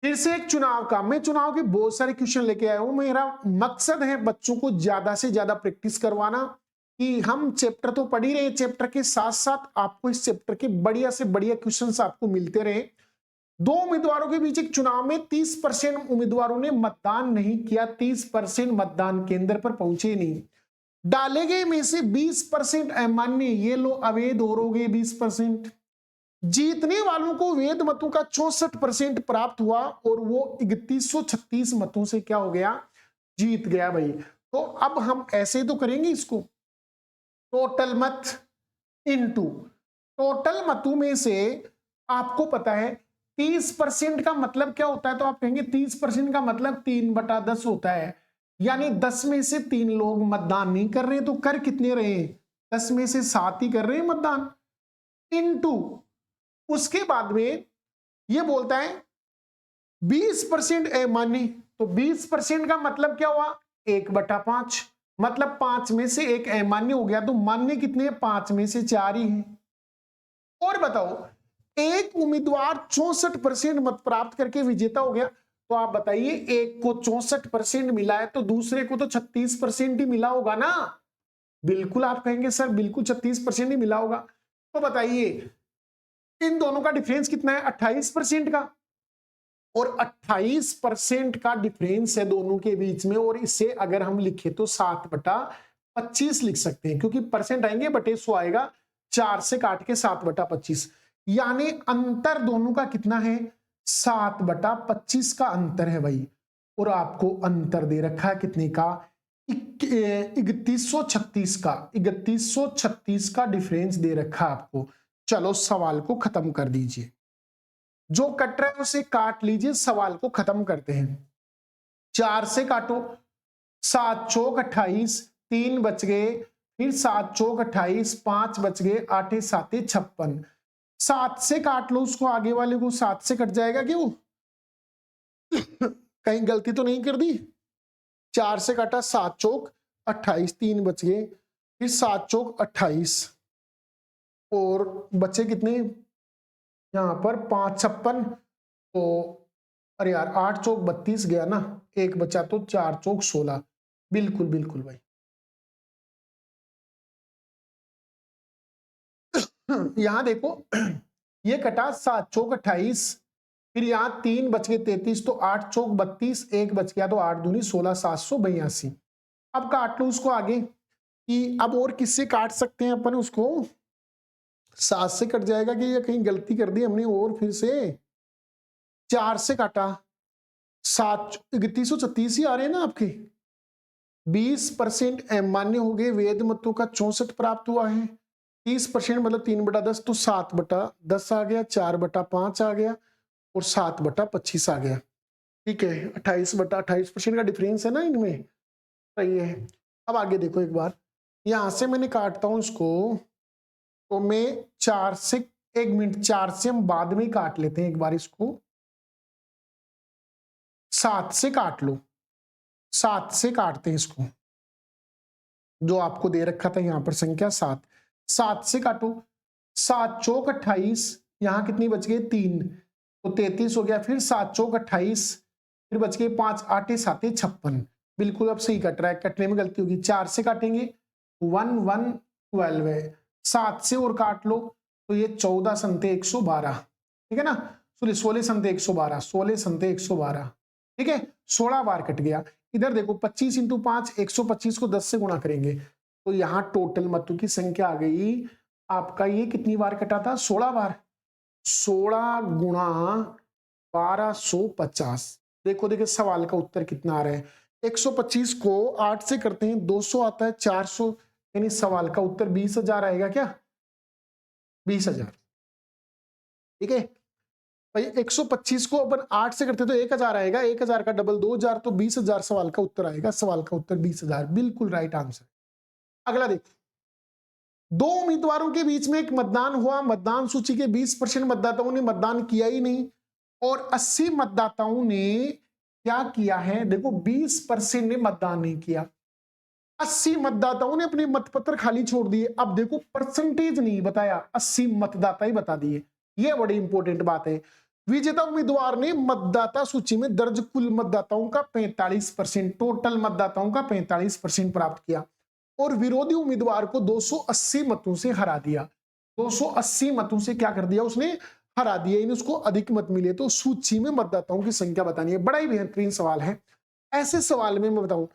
फिर से एक चुनाव का, मैं चुनाव के बहुत सारे क्वेश्चन लेके आया हूं। मेरा मकसद है बच्चों को ज्यादा से ज्यादा प्रैक्टिस करवाना, कि हम चैप्टर तो पढ़ ही रहे, चैप्टर के साथ साथ आपको इस चैप्टर के बढ़िया से बढ़िया क्वेश्चंस आपको मिलते रहे। दो उम्मीदवारों के बीच एक चुनाव में 30% उम्मीदवारों ने मतदान नहीं किया, 30% मतदान केंद्र पर पहुंचे नहीं। डाले गए में से 20% अमान्य, ये लो अवैध और हो गए 20%। जीतने वालों को वैध मतों का 64% प्राप्त हुआ और वो 3136 मतों से क्या हो गया, जीत गया भाई। तो अब हम ऐसे तो करेंगे इसको, टोटल मत इनटू टोटल मतों में से आपको पता है 30% का मतलब क्या होता है, तो आप कहेंगे 30% का मतलब 3/10 होता है, यानी 10 में से 3 लोग मतदान नहीं कर रहे, तो कर कितने रहे, 10 में से 7 ही कर रहे हैं मतदान, इनटू उसके बाद में ये बोलता है 20% अमान्य, तो 20% का मतलब क्या हुआ, 1/5, मतलब 5 में से 1 अमान्य हो गया, तो मान्य कितने, 5 में से 4 ही है। और बताओ एक उम्मीदवार 64% मत प्राप्त करके विजेता हो गया, तो आप बताइए एक को 64% मिला है तो दूसरे को तो 36% ही मिला होगा ना। बिल्कुल आप कहेंगे सर बिल्कुल 36% ही मिला होगा। तो बताइए इन दोनों का डिफरेंस कितना है, 28% का, और 28% का डिफरेंस है दोनों के बीच में, और इसे अगर हम लिखे तो 7/25 लिख सकते हैं, क्योंकि परसेंट आएंगे बटे 100 आएगा, 4 से काट के 7/25, यानी अंतर दोनों का कितना है, 7/25 का अंतर है भाई। और आपको अंतर दे रखा है कितने का, 3136 का, 3136 का डिफरेंस दे रखा है आपको। चलो सवाल को खत्म कर दीजिए, जो कट रहा है उसे काट लीजिए, सवाल को खत्म करते हैं। 4 से काटो, 7 चौक 28, 3 बच गए, फिर 7 चौक 28, 5 बच गए, 8 7 56, 7 से काट लो उसको, आगे वाले को 7 से कट जाएगा क्यों कहीं गलती तो नहीं कर दी। 4 से काटा, 7 चौक 28, 3 बच गए, फिर 7 चौक 28, और बचे कितने यहां पर 5 56, तो अरे यार 8 चौक 32 गया ना, एक बचा, तो 4 चौक 16। बिल्कुल बिल्कुल भाई यहां देखो ये कटा 7 चौक 28, फिर यहां 3 बच गए 33, तो 8 चौक 32, एक बच गया, तो 8 दूनी 16, 782। अब काट लो उसको आगे, कि अब और किससे काट सकते हैं अपन उसको, 7 से कट जाएगा कि ये कहीं गलती कर दी हमने, और फिर से 4 से काटा, 7 3136 ही आ रहे हैं ना आपके। 20% अमान्य हो गए, वैध मतों का 64 प्राप्त हुआ है, 30% मतलब 3/10, तो 7/10 आ गया, 4/5 आ गया, और 7/25 आ गया। ठीक है, 28/28% का डिफरेंस है ना इनमें, सही है। अब आगे देखो एक बार, यहां से मैंने काटता हूं इसको, तो मैं 4 से, 1 मिनट, 4 से हम बाद में काट लेते हैं एक बार इसको, 7 से काट लो, 7 से काटते हैं इसको, जो आपको दे रखा था यहां पर संख्या 7, 7 से काटो, 7 चौक 28, यहां कितनी बच गई 3, तो 33 हो गया, फिर 7 चौक 28, फिर बच गए 5 8 7 56। बिल्कुल अब सही कट रहा है, कटने में गलती होगी, 4 से काटेंगे 1 1 12 है, 7 से और काट लो, तो ये 14 संते 112, ठीक है ना, 16 संते 112, 16 संते 112, ठीक है, 16 बार कट गया। इधर देखो 25 × 5, 125 को 10 से गुणा करेंगे, तो यहां टोटल मतों की संख्या आ गई आपका, ये कितनी बार कटा था, 16 बार, 16 गुणा 1250। देखो देखिए सवाल का उत्तर कितना आ रहा है। 125 को 8 से करते हैं 200 आता है, 400, यानी सवाल का उत्तर 20,000 आएगा क्या? 20,000। ठीक है भाई, 125 को अपन 8 से करते तो 1,000 आएगा, 1,000 का डबल 2,000, तो 20,000 सवाल का उत्तर आएगा। सवाल का उत्तर 20,000 बिल्कुल राइट आंसर। अगला देखो, दो उम्मीदवारों के बीच में एक मतदान हुआ। मतदान सूची के 20% मतदाताओं ने मतदान किया ही नहीं और 80 मतदाताओं ने क्या किया है? देखो 20% ने मतदान नहीं किया, 80 मतदाताओं ने अपने मतपत्र खाली छोड़ दिए। अब देखो परसेंटेज नहीं बताया, 80 मतदाता ही बता दिए। यह बड़ी इंपॉर्टेंट बात है। विजेता उम्मीदवार ने मतदाता सूची में दर्ज कुल मतदाताओं का 45%, टोटल मतदाताओं का 45% प्राप्त किया और विरोधी उम्मीदवार को 280 मतों से हरा दिया। 280 मतों से क्या कर दिया? उसने हरा दिया, यानी उसको अधिक मत मिले। तो सूची में मतदाताओं की संख्या बतानी है। बड़ा ही बेहतरीन सवाल है। ऐसे सवाल में मैं बताऊं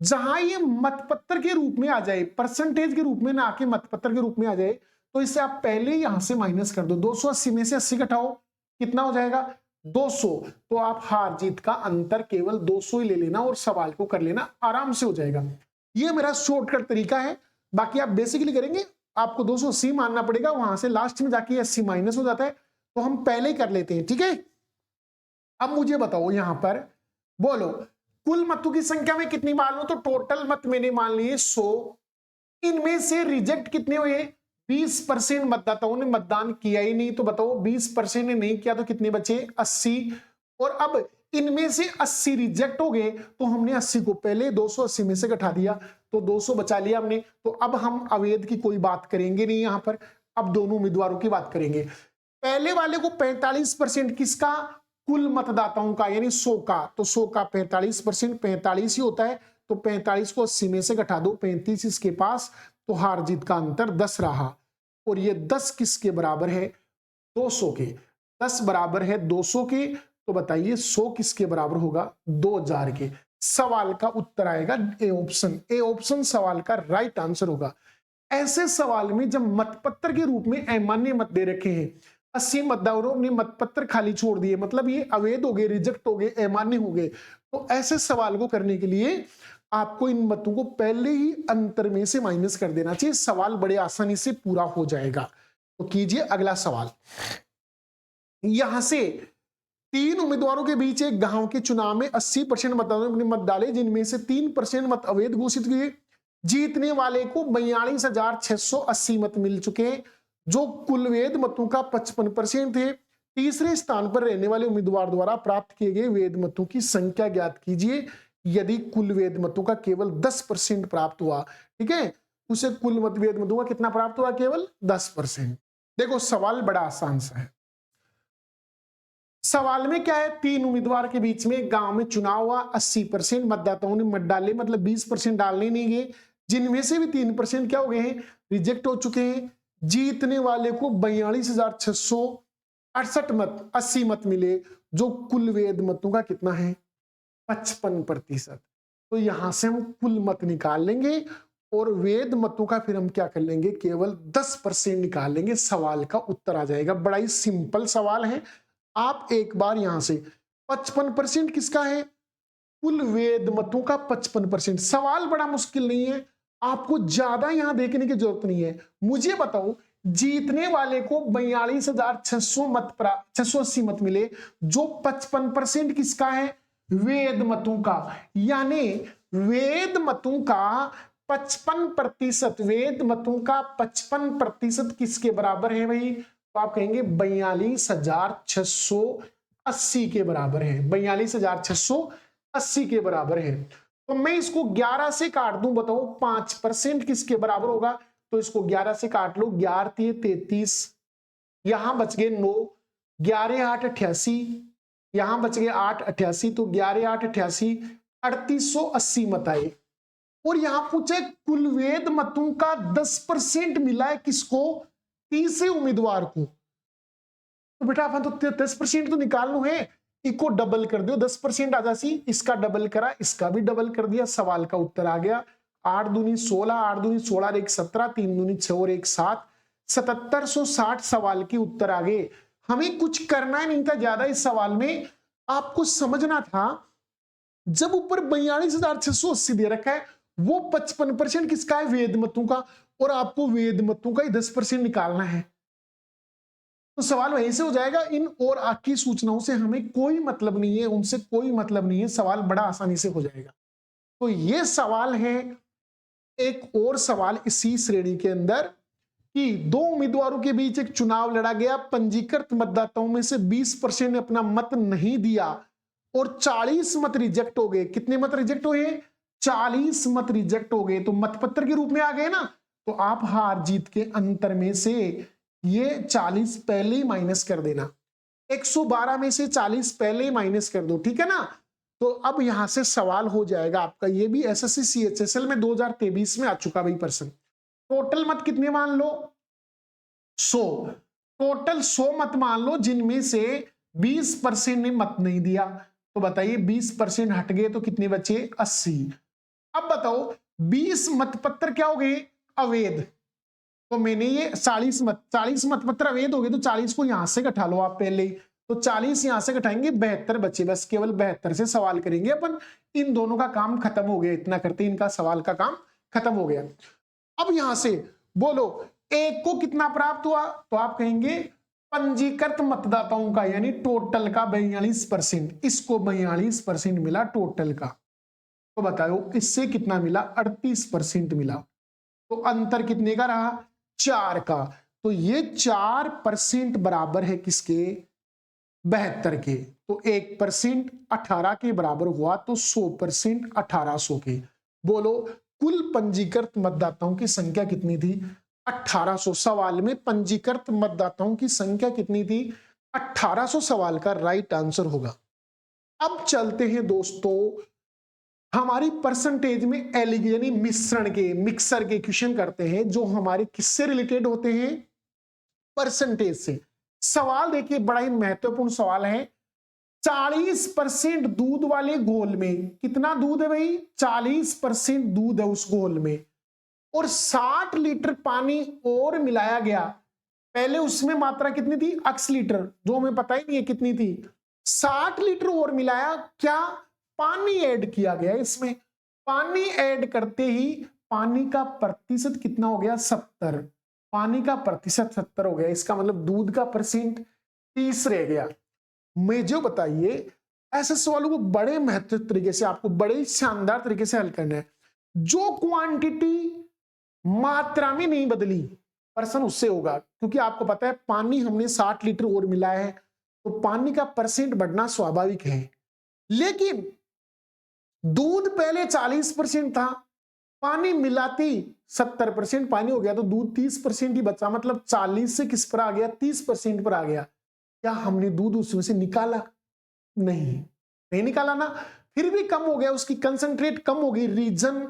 जहां ये मतपत्र के रूप में आ जाए, परसेंटेज के रूप में ना आके मतपत्र के रूप में आ जाए, तो इसे आप पहले यहां से माइनस कर दो। 280 में से 80 घटाओ, कितना हो जाएगा? 200। तो आप हार जीत का अंतर केवल 200 ही ले लेना और सवाल को कर लेना, आराम से हो जाएगा। ये मेरा शॉर्टकट तरीका है। बाकी आप बेसिकली करेंगे, आपको 280 मानना पड़ेगा, वहां से लास्ट में जाके 80 माइनस हो जाता है, तो हम पहले ही कर लेते हैं। ठीक है, अब मुझे बताओ यहां पर, बोलो कुल मतों की संख्या में कितनी मान लो? तो टोटल मत मैंने मान लिए 100। इनमें से रिजेक्ट कितने हुए? 20% मतदाताओं ने मतदान किया ही नहीं। तो बताओ 20% ने नहीं किया तो कितने बचे? 80। और अब इनमें से 80 रिजेक्ट हो गए, तो हमने 80 को पहले 280 में से घटा दिया, तो 200 बचा लिया हमने। तो अब हम अवैध की कोई बात करेंगे नहीं यहां पर, अब दोनों उम्मीदवारों की बात करेंगे। पहले वाले को 45% किसका? कुल मतदाताओं का, यानी 100 का। तो 100 का 45%, 45 ही होता है। तो 45 को 80 में से घटा दो, 35 इसके पास, तो हार जीत का अंतर 10 रहा। और ये 10 किसके बराबर है? 200 के। 10 बराबर है 200 के, तो बताइए 100 किसके बराबर होगा? 2000 के। सवाल का उत्तर आएगा ए ऑप्शन। ए ऑप्शन सवाल का राइट आंसर होगा। ऐसे सवाल में जब मतपत्र के रूप में अमान्य मत दे रखे हैं, 80 मतदाताओं ने मतपत्र खाली छोड़ दिए, मतलब ये अवैध हो गए, रिजेक्ट हो गए, अमान्य हो गए, तो ऐसे सवाल को करने के लिए आपको इन मतों को पहले ही अंतर में से माइनस कर देना चाहिए। सवाल बड़े आसानी से पूरा हो जाएगा। तो कीजिए अगला सवाल। यहां से 3 उम्मीदवारों के बीच एक गांव के चुनाव में 80% मतदाताओं ने मत डाले, जिनमें से 3% मत अवैध घोषित किए। जीतने वाले को 42,680 मत मिल चुके हैं, जो कुल वैध मतों का 55% थे। तीसरे स्थान पर रहने वाले उम्मीदवार द्वारा प्राप्त किए गए वैध मतों की संख्या ज्ञात कीजिए यदि कुल वैध मतों का केवल 10% प्राप्त हुआ। ठीक है, उसे कुल मत वैध मतों का कितना प्राप्त हुआ? केवल 10%। देखो सवाल बड़ा आसान सा है। सवाल में क्या है? 3 उम्मीदवार के बीच में गांव में चुनाव हुआ, 80% मतदाताओं ने मत डाले, मतलब 20% डालने नहीं गए, जिनमें से भी 3% क्या हो गए हैं? रिजेक्ट हो चुके हैं। जीतने वाले को 42,668 मत, 80 मत मिले, जो कुल वैध मतों का कितना है? 55%। तो यहां से हम कुल मत निकाल लेंगे और वैध मतों का फिर हम क्या कर लेंगे? केवल 10% निकाल लेंगे, सवाल का उत्तर आ जाएगा। बड़ा ही सिंपल सवाल है। आप एक बार यहां से 55% किसका है? कुल वैध मतों का 55%। सवाल बड़ा मुश्किल नहीं है, आपको ज्यादा यहां देखने की जरूरत नहीं है। मुझे बताओ जीतने वाले को 42,680 मत मिले, जो 55% किसका है? वैध मतों का। यानी वैध मतों का 55%, वैध मतों का 55% किसके बराबर है भाई? तो आप कहेंगे 42,680 के बराबर है। 42,680 के बराबर है। तो मैं इसको 11 से काट दूं, बताओ 5% किसके बराबर होगा? तो इसको 11 से काट लो, 11 33, यहां बच गए 9, 11 8 88, यहां बच गए 8 88, तो 11 8 88, 3880 मत आए। और यहां पूछे कुल वैध मतों का 10% मिला है किसको? तीसरे उम्मीदवार को। तो बेटा अपन तो 10% तो निकाल लो है, इको डबल कर दो, 10% आ जासी, इसका डबल करा, इसका भी डबल कर दिया, सवाल का उत्तर आ गया 8 दूनी 16, 8 दूनी 16 और 1 17, 3 दूनी 6 और 1 7, 7760 सवाल के उत्तर आ गए। हमें कुछ करना ही नहीं था ज्यादा इस सवाल में, आपको समझना था जब ऊपर 42,680 दे रखा है, वो 55% किसका है, वेद मतों का, और आपको वेद मतों का ही 10% निकालना है। तो सवाल वहीं से हो जाएगा। इन और आखिरी सूचनाओं से हमें कोई मतलब नहीं है, उनसे कोई मतलब नहीं है, सवाल बड़ा आसानी से हो जाएगा। तो ये सवाल है। एक और सवाल इसी श्रेणी के अंदर कि दो उम्मीदवारों के बीच एक चुनाव लड़ा गया, पंजीकृत मतदाताओं में से 20% ने अपना मत नहीं दिया और 40 मत रिजेक्ट हो गए। कितने मत रिजेक्ट हुए, 40 मत रिजेक्ट हो गए। तो मतपत्र के रूप में आ गए ना, तो आप हार जीत के अंतर में से ये 40 पहले ही माइनस कर देना, 112 में से 40 पहले ही माइनस कर दो, ठीक है ना। तो अब यहां से सवाल हो जाएगा आपका, ये भी एसएससी सीएचएसएल में 2023 में आ चुका भाई पर्सन। टोटल मत कितने मान लो, 100, टोटल 100 मत मान लो, जिनमें से 20% ने मत नहीं दिया। तो बताइए 20% हट गए तो कितने बचे, 80। अब बताओ 20 मतपत्र क्या हो गए, अवैध। तो मैंने ये 40 मतपत्र अवैध हो गए, तो 40 को यहां से घटा लो आप पहले ही। तो 40 यहां से घटाएंगे, 72 बचे, बस केवल 72 से सवाल करेंगे अपन। इन दोनों का काम खत्म हो गया, इतना करते इनका सवाल का काम खत्म हो गया। अब यहां से बोलो एक को कितना प्राप्त हुआ, तो आप कहेंगे पंजीकृत मतदाताओं का यानी टोटल का 42%, इसको 42% मिला टोटल का। तो बताओ इससे कितना मिला, 38% मिला। तो अंतर कितने का रहा, 4 का। तो ये 4% बराबर है किसके, 72 के। तो 1% 18 के बराबर हुआ, तो 100% 1800 के। बोलो कुल पंजीकृत मतदाताओं की संख्या कितनी थी, 1800। सवाल में पंजीकृत मतदाताओं की संख्या कितनी थी, 1800 सवाल का राइट आंसर होगा। अब चलते हैं दोस्तों हमारी परसेंटेज में एलिग यानी मिश्रण के, मिक्सर के क्वेश्चन करते हैं, जो हमारे किससे रिलेटेड होते हैं, परसेंटेज से। सवाल देखिए बड़ा ही महत्वपूर्ण सवाल है। 40% दूध वाले घोल में, कितना दूध है भाई, 40% दूध है उस घोल में, और 60 लीटर पानी और मिलाया गया। पहले उसमें मात्रा कितनी थी, x लीटर, जो हमें पता ही नहीं है कितनी थी। 60 लीटर और मिलाया, क्या पानी ऐड किया गया इसमें। पानी ऐड करते ही पानी का प्रतिशत कितना हो गया, 70। पानी का प्रतिशत 70 हो गया, इसका मतलब दूध का परसेंट 30 रह गया। मुझे बताइए ऐसे सवालों को बड़े महत्व तरीके से, आपको बड़े शानदार तरीके से हल करना है। जो क्वांटिटी मात्रा में नहीं बदली पर्सन उससे होगा, क्योंकि आपको पता है पानी हमने 60 लीटर और मिलाया है, तो पानी का परसेंट बढ़ना स्वाभाविक है। लेकिन दूध पहले 40% था, पानी मिलाती 70% पानी हो गया, तो दूध 30% ही बचा, मतलब 40 से किस पर आ गया, 30% पर आ गया। क्या हमने दूध उसमें से निकाला, नहीं निकाला ना, फिर भी कम हो गया, उसकी कंसंट्रेट कम हो गई। रीजन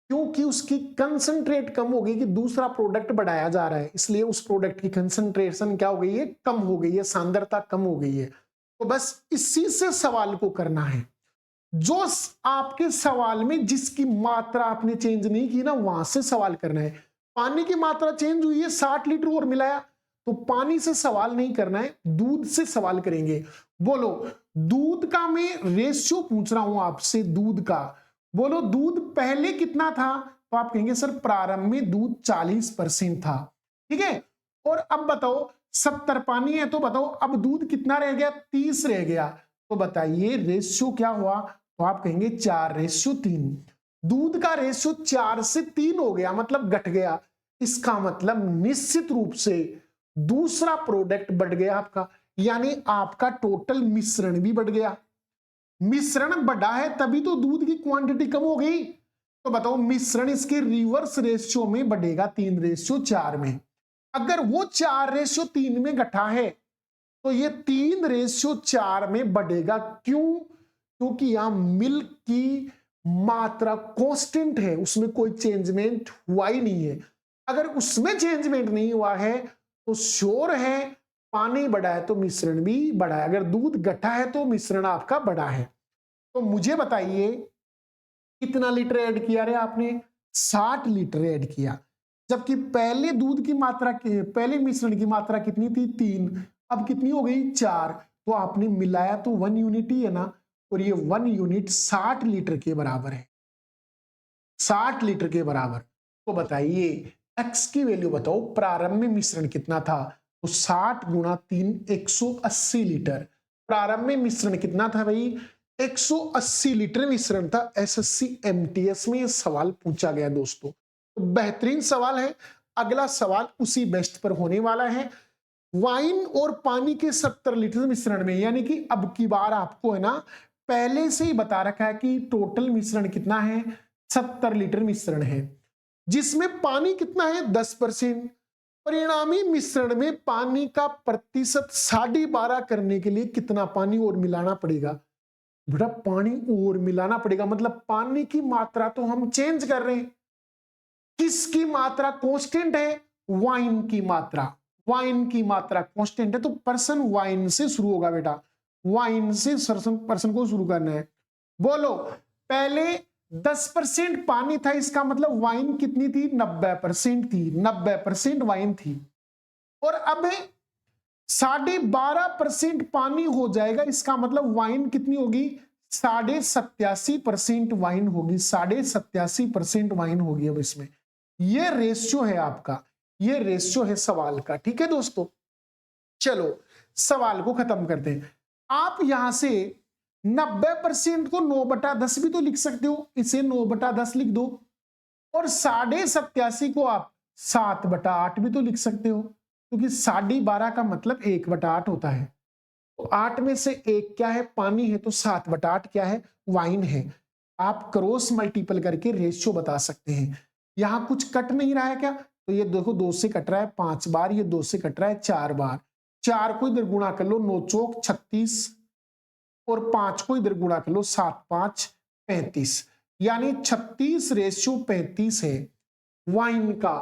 क्योंकि उसकी कंसंट्रेट कम हो गई कि दूसरा प्रोडक्ट बढ़ाया जा रहा है, इसलिए उस प्रोडक्ट की कंसंट्रेशन क्या हो गई है, कम हो गई है, सांद्रता कम हो गई है। तो बस इसी से सवाल को करना है। जो आपके सवाल में जिसकी मात्रा आपने चेंज नहीं की ना, वहां से सवाल करना है। पानी की मात्रा चेंज हुई है, 60 लीटर और मिलाया, तो पानी से सवाल नहीं करना है, दूध से सवाल करेंगे। बोलो दूध का मैं रेशियो पूछ रहा हूं आपसे, दूध का। बोलो दूध पहले कितना था, तो आप कहेंगे सर प्रारंभ में दूध 40% था, ठीक है। और अब बताओ 70 पानी है, तो बताओ अब दूध कितना रह गया, 30 रह गया। तो बताइए रेशियो क्या हुआ, तो आप कहेंगे 4:3। दूध का रेशियो 4 से 3 हो गया, मतलब घट गया। इसका मतलब निश्चित रूप से दूसरा प्रोडक्ट बढ़ गया आपका, यानी आपका टोटल मिश्रण भी बढ़ गया। मिश्रण बढ़ा है तभी तो दूध की क्वांटिटी कम हो गई। तो बताओ मिश्रण इसके रिवर्स रेशियो में बढ़ेगा, 3:4 में। अगर वो 4:3 में घटा है, तो ये 3:4 में बढ़ेगा। क्यों, क्योंकि यहां मिल्क की मात्रा कांस्टेंट है, उसमें कोई चेंजमेंट हुआ ही नहीं है। अगर उसमें चेंजमेंट नहीं हुआ है तो श्योर है पानी बढ़ा है तो मिश्रण भी बढ़ा है, अगर दूध घटा है तो मिश्रण आपका बढ़ा है। तो मुझे बताइए कितना लीटर ऐड किया रे आपने, 60 लीटर ऐड किया, जबकि पहले दूध की मात्रा, पहले मिश्रण की मात्रा कितनी थी, 3, अब कितनी हो गई 4, तो आपने मिलाया तो 1 यूनिट ही है ना, और ये 1 यूनिट 60 लीटर के बराबर है, 60 लीटर के बराबर। तो बताइए x की वैल्यू बताओ, प्रारंभ में मिश्रण कितना था, तो 60 गुणा 3 180 लीटर। प्रारंभ में मिश्रण कितना था भाई, 180 लीटर मिश्रण था। एसएससी एमटीएस में ये सवाल पूछा गया दोस्तों, तो बेहतरीन सवाल है। अगला सवाल उसी बेस्ट पर होने वाला है। वाइन और पानी के 70 लीटर मिश्रण में, यानी कि अब की बार आपको है ना पहले से ही बता रखा है कि टोटल मिश्रण कितना है, 70 लीटर मिश्रण है, जिसमें पानी कितना है 10%। परिणामी मिश्रण में पानी का प्रतिशत 12.5 करने के लिए कितना पानी और मिलाना पड़ेगा। बेटा पानी और मिलाना पड़ेगा, मतलब पानी की मात्रा तो हम चेंज कर रहे हैं, किसकी मात्रा कांस्टेंट है, वाइन की मात्रा, वाइन की मात्रा कांस्टेंट है, तो पर्सन वाइन से शुरू होगा बेटा, वाइन से पर्सन को शुरू करना है। बोलो पहले 10% पानी था, इसका मतलब वाइन कितनी थी 90% थी, 90% वाइन थी, और अब 12.5% पानी हो जाएगा, इसका मतलब वाइन कितनी होगी 87.5% वाइन होगी, 87.5% वाइन होगी। अब इसमें ये रेशियो है आपका, ये रेशियो है सवाल का, ठीक है दोस्तों। चलो सवाल को खत्म करते हैं। आप यहां से 90% को 9/10 भी तो लिख सकते हो, इसे 9/10 लिख दो, और 87.5 को आप 7/8 भी तो लिख सकते हो, क्योंकि 12.5 का मतलब 1/8 होता है। तो 8 में से 1 क्या है, पानी है, तो 7/8 क्या है, वाइन है। आप क्रॉस मल्टीपल करके रेशियो बता सकते हैं। यहां कुछ कट नहीं रहा है क्या, तो ये देखो 2 से कट रहा है 5 बार, ये 2 से कट रहा है 4 बार, 4 को इधर गुणा कर लो 9 चौक 36, और 5 को इधर गुणा कर लो 7 5 35, यानी 36:35 है वाइन का।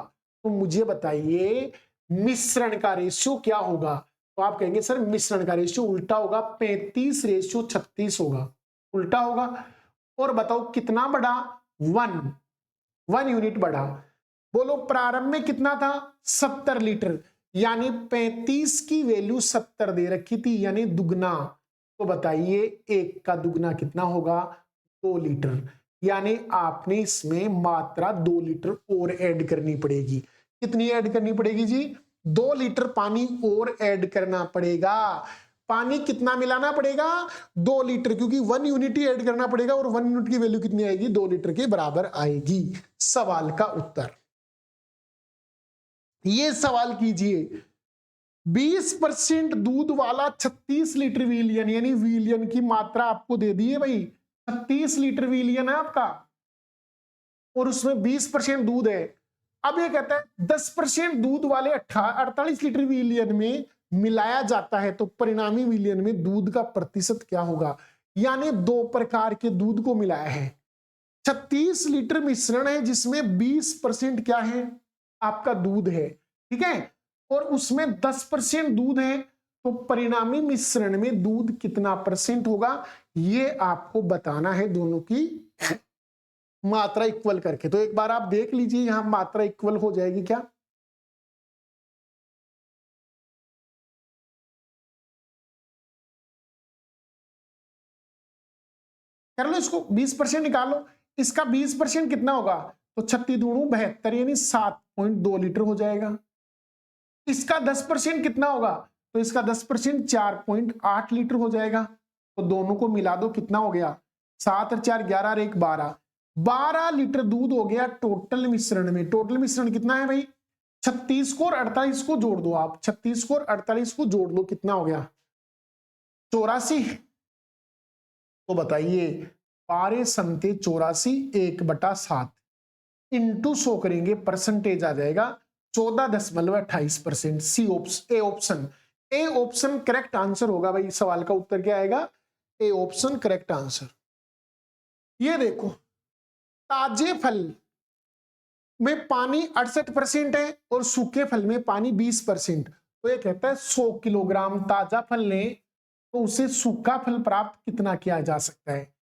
तो मुझे बताइए मिश्रण का रेशियो क्या होगा, तो आप कहेंगे सर मिश्रण का रेशियो उल्टा होगा, 35:36 होगा, उल्टा होगा। और बताओ कितना बढ़ा, 1 यूनिट बढ़ा। बोलो प्रारंभ में कितना था 70 लीटर, यानी 35 की वैल्यू 70 दे रखी थी, यानी दुगना। तो बताइए 1 का दुगना कितना होगा, 2 लीटर, यानी आपने इसमें मात्रा 2 लीटर और ऐड करनी पड़ेगी। कितनी ऐड करनी पड़ेगी जी, 2 लीटर पानी और ऐड करना पड़ेगा। पानी कितना मिलाना पड़ेगा, 2 लीटर, क्योंकि 1 यूनिट ही ऐड करना पड़ेगा, और 1 यूनिट की वैल्यू कितनी आएगी, 2 लीटर के बराबर आएगी। सवाल का उत्तर, ये सवाल कीजिए। 20% दूध वाला 36 लीटर विलियन, यानी विलियन की मात्रा आपको दे दी है भाई, 36 लीटर विलियन है आपका, और उसमें 20% दूध है। अब ये कहता है 10% दूध वाले 48 लीटर विलियन में मिलाया जाता है, तो परिणामी विलियन में दूध का प्रतिशत क्या होगा, यानी 2 प्रकार के दूध को मिलाया है। 36 लीटर मिश्रण है जिसमें 20% क्या है, आपका दूध है, ठीक है, और उसमें 10% दूध है, तो परिणामी मिश्रण में दूध कितना परसेंट होगा, ये आपको बताना है दोनों की मात्रा इक्वल करके। तो एक बार आप देख लीजिए यहां मात्रा इक्वल हो जाएगी क्या, कर लो इसको, 20% निकालो, इसका 20% कितना होगा, तो 36 दूणु 72, यानी 7.2 लीटर हो जाएगा। इसका 10% कितना होगा, तो इसका 10% 4.8 लीटर हो जाएगा। तो दोनों को मिला दो, कितना हो गया, 7 और 4 11 और 1 12, 12 लीटर दूध हो गया टोटल मिश्रण में। टोटल मिश्रण कितना है भाई, 36 को और 48 को जोड़ दो आप, 36 को और 48 को जोड़ दो, कितना हो गया 84। तो बताइए 12 संते 84, 1/7 इंटू 100 करेंगे, परसेंटेज आ जाएगा 14.28%। C option, A option, A option correct answer होगा भाई। सवाल का उत्तर क्या आएगा, ए ऑप्शन करेक्ट आंसर। ये देखो ताजे फल में पानी 68% है और सूखे फल में पानी 20%। तो ये कहता है 100 किलोग्राम ताजा फल लें तो उसे सूखा फल प्राप्त कितना किया जा सकता है।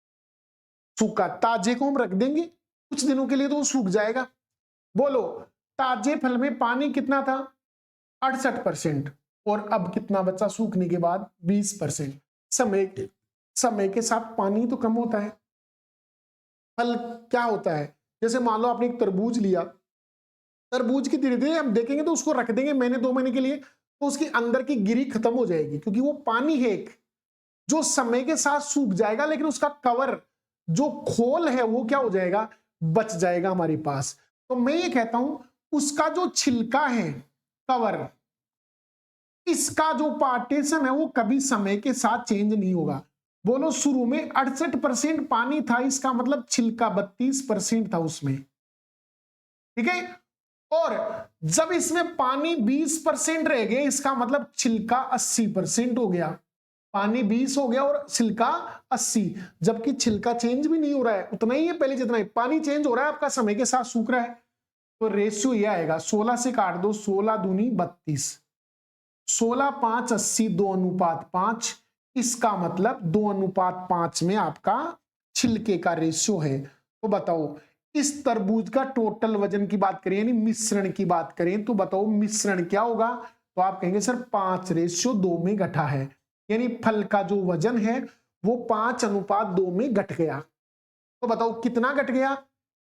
सूखा, ताजे को हम रख देंगे कुछ दिनों के लिए तो वो सूख जाएगा। बोलो ताजे फल में पानी कितना था 68%, और अब कितना बचा सूखने के बाद 20%। समय के साथ पानी तो कम होता है। फल क्या होता है, जैसे मान लो आपने एक तरबूज लिया, तरबूज की धीरे धीरे हम देखेंगे तो उसको रख देंगे महीने 2 महीने के लिए, तो उसकी अंदर की गिरी खत्म हो जाएगी, क्योंकि वो पानी है एक जो समय के साथ सूख जाएगा, लेकिन उसका कवर जो खोल है वो क्या हो जाएगा, बच जाएगा हमारे पास। तो मैं ये कहता हूं उसका जो छिलका है, कवर, इसका जो पार्टीशन है वो कभी समय के साथ चेंज नहीं होगा। बोलो शुरू में 68% पानी था, इसका मतलब छिलका 32% था उसमें, ठीक है। और जब इसमें पानी 20% रह गया, इसका मतलब छिलका 80% हो गया। पानी 20 हो गया और छिलका 80, जबकि छिलका चेंज भी नहीं हो रहा है, उतना ही है पहले जितना है, पानी चेंज हो रहा है, आपका समय के साथ सूख रहा है। तो रेशियो ये आएगा, 16 से काट दो, 16 दूनी 32, 16 5 80, 2:5। इसका मतलब 2:5 में आपका छिलके का रेशियो है। तो बताओ इस तरबूज का टोटल वजन की बात करें, यानी मिश्रण की बात करें, तो बताओ मिश्रण क्या होगा। तो आप कहेंगे सर 5:2 में घटा है, यानी फल का जो वजन है वो 5:2 में घट गया। तो बताओ कितना घट गया।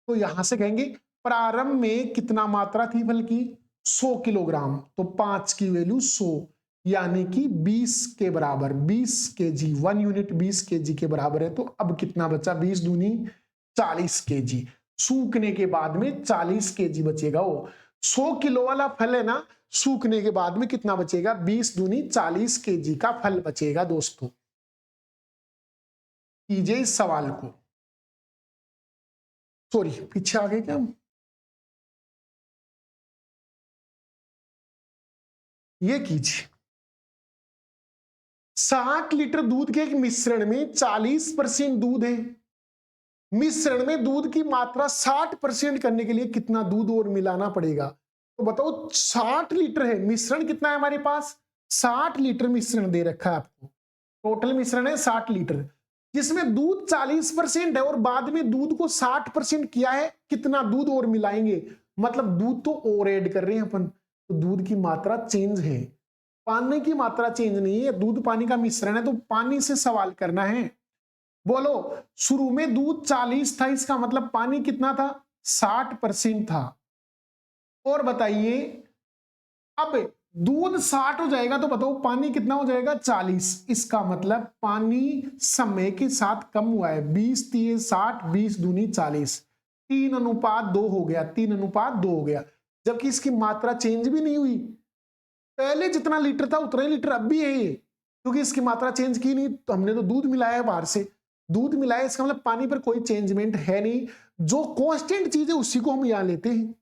तो यहां से कहेंगे प्रारंभ में कितना मात्रा थी फल की, 100 किलोग्राम, तो 5 की वैल्यू 100, यानी कि 20 के बराबर, 20 केजी, 1 यूनिट 20 केजी के बराबर है। तो अब कितना बचा, 20 दूनी 40 केजी। सूखने के बाद में 40 केजी बचेगा। वो 100 किलो वाला फल है ना, सूखने के बाद में कितना बचेगा, 20 दूनी 40 केजी का फल बचेगा। दोस्तों कीजिए इस सवाल को, सॉरी पीछे आ गए क्या हम, ये कीजिए 60 लीटर दूध के एक मिश्रण में 40% दूध है। मिश्रण में दूध की मात्रा 60% करने के लिए कितना दूध और मिलाना पड़ेगा। तो बताओ 60 लीटर है, मिश्रण कितना है हमारे पास, 60 लीटर मिश्रण दे रखा है आपको, टोटल मिश्रण है 60 लीटर, जिसमें दूध 40% है और बाद में दूध को 60% किया है, कितना दूध और मिलाएंगे, मतलब दूध तो और ऐड कर रहे हैं अपन, तो दूध की मात्रा चेंज है, पानी की मात्रा चेंज नहीं है। दूध पानी का मिश्रण है तो पानी से सवाल करना है। बोलो शुरू में दूध 40 था, इसका मतलब पानी कितना था, 60% था। और बताइए अब दूध 60 हो जाएगा तो बताओ पानी कितना हो जाएगा, 40, इसका मतलब पानी समय के साथ कम हुआ है, 20 3 60, 20 दूनी 40, 3:2 हो गया, 3:2 हो गया, जबकि इसकी मात्रा चेंज भी नहीं हुई, पहले जितना लीटर था उतना ही लीटर अब भी है ये, क्योंकि इसकी मात्रा चेंज की नहीं, तो हमने तो दूध मिलाया है बाहर से, दूध मिलाया, इसका मतलब पानी पर कोई चेंजमेंट है नहीं, जो कांस्टेंट चीज है उसी को हम यहां लेते हैं।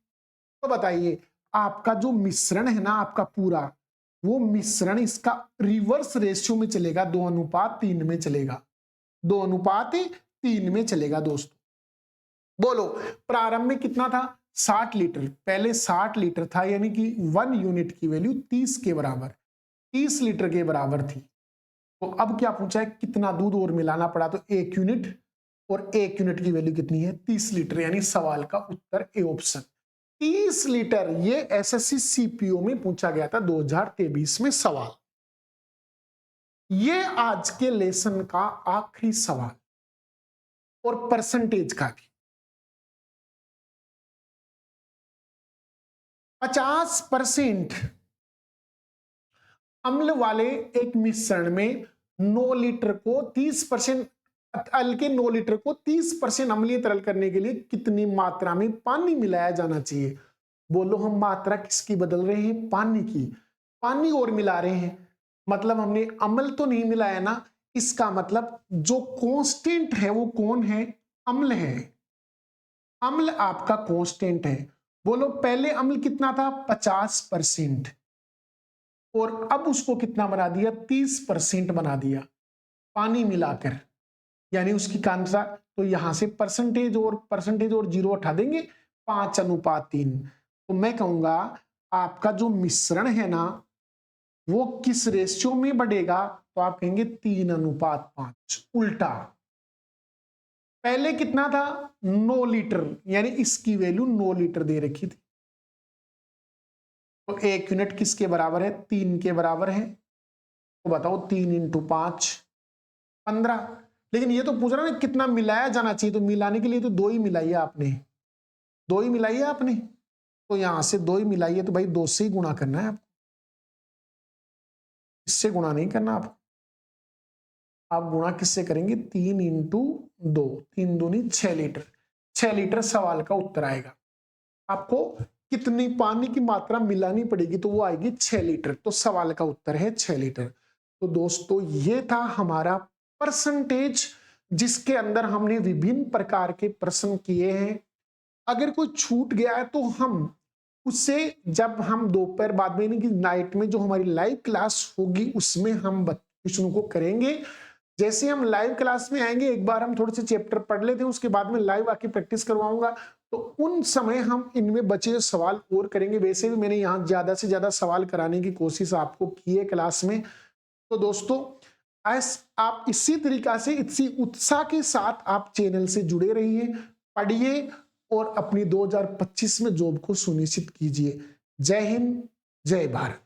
तो बताइए आपका जो मिश्रण है ना आपका पूरा, वो मिश्रण इसका रिवर्स रेशियो में चलेगा, 2:3 में चलेगा, 2:3 में चलेगा। दोस्तों बोलो प्रारंभ में कितना था, 60 लीटर, पहले 60 लीटर था, यानी कि 1 यूनिट की वैल्यू 30 के बराबर, 30 लीटर के बराबर थी। तो अब क्या पूछा है, कितना दूध और मिलाना पड़ा, तो 1 यूनिट, और 1 यूनिट की वैल्यू कितनी है, 30 लीटर, यानी सवाल का उत्तर ए ऑप्शन 30 लीटर। ये एसएससी सीपीओ में पूछा गया था 2023 में सवाल। ये आज के लेसन का आखिरी सवाल और परसेंटेज का भी। 50% अम्ल वाले एक मिश्रण में 9 लीटर को 30% हल्के 9 लीटर को 30% अम्लीय तरल करने के लिए कितनी मात्रा में पानी मिलाया जाना चाहिए। बोलो हम मात्रा किसकी बदल रहे हैं, पानी की, पानी और मिला रहे हैं, मतलब हमने अम्ल तो नहीं मिलाया ना, इसका मतलब जो कांस्टेंट है वो कौन है, अम्ल है, अम्ल आपका कांस्टेंट है। बोलो पहले अम्ल कितना था, 50%, और अब उसको कितना बना दिया, 30% बना दिया पानी मिलाकर, यानी उसकी कांसा, तो यहां से परसेंटेज और जीरो हटा देंगे, 5:3। तो मैं कहूंगा आपका जो मिश्रण है ना वो किस रेशियो में बढ़ेगा, तो आप कहेंगे 3:5, उल्टा। पहले कितना था, 9 लीटर, यानी इसकी वैल्यू 9 लीटर दे रखी थी, तो 1 यूनिट किसके बराबर है? 3 के बराबर है। तो बताओ 3 इंटू 5 15। लेकिन ये तो पूछ रहा है कितना मिलाया जाना चाहिए, तो मिलाने के लिए तो 2 ही मिलाइए आपने, 2 ही मिलाइए आपने। तो यहां से 2 ही मिलाइए, तो भाई 2 से ही गुणा करना है आपको, इससे गुणा नहीं करना आप गुणा किससे करेंगे? 3 इंटू 2, 3 दूनी 6 लीटर। 6 लीटर सवाल का उत्तर आएगा। आपको कितनी पानी की मात्रा मिलानी पड़ेगी? तो वो आएगी 6 लीटर। तो सवाल का उत्तर है 6 लीटर। तो दोस्तों ये था हमारा परसेंटेज, जिसके अंदर हमने विभिन्न प्रकार के प्रश्न किए हैं। अगर कोई छूट गया है तो हम उससे, जब हम दोपहर बाद में यानी कि नाइट में जो हमारी लाइव क्लास होगी उसमें हम क्वेश्चनों को करेंगे। जैसे हम लाइव क्लास में आएंगे, एक बार हम थोड़े से चैप्टर पढ़ लेते हैं, उसके बाद में लाइव आके प्रैक्टिस करवाऊंगा, तो उन समय हम इनमें बचे सवाल और करेंगे। वैसे भी मैंने यहाँ ज्यादा से ज्यादा सवाल कराने की कोशिश आपको की है क्लास में। तो दोस्तों आप इसी तरीका से, इसी उत्साह के साथ आप चैनल से जुड़े रहिए, पढ़िए और अपनी 2025 में जॉब को सुनिश्चित कीजिए। जय हिंद, जय भारत।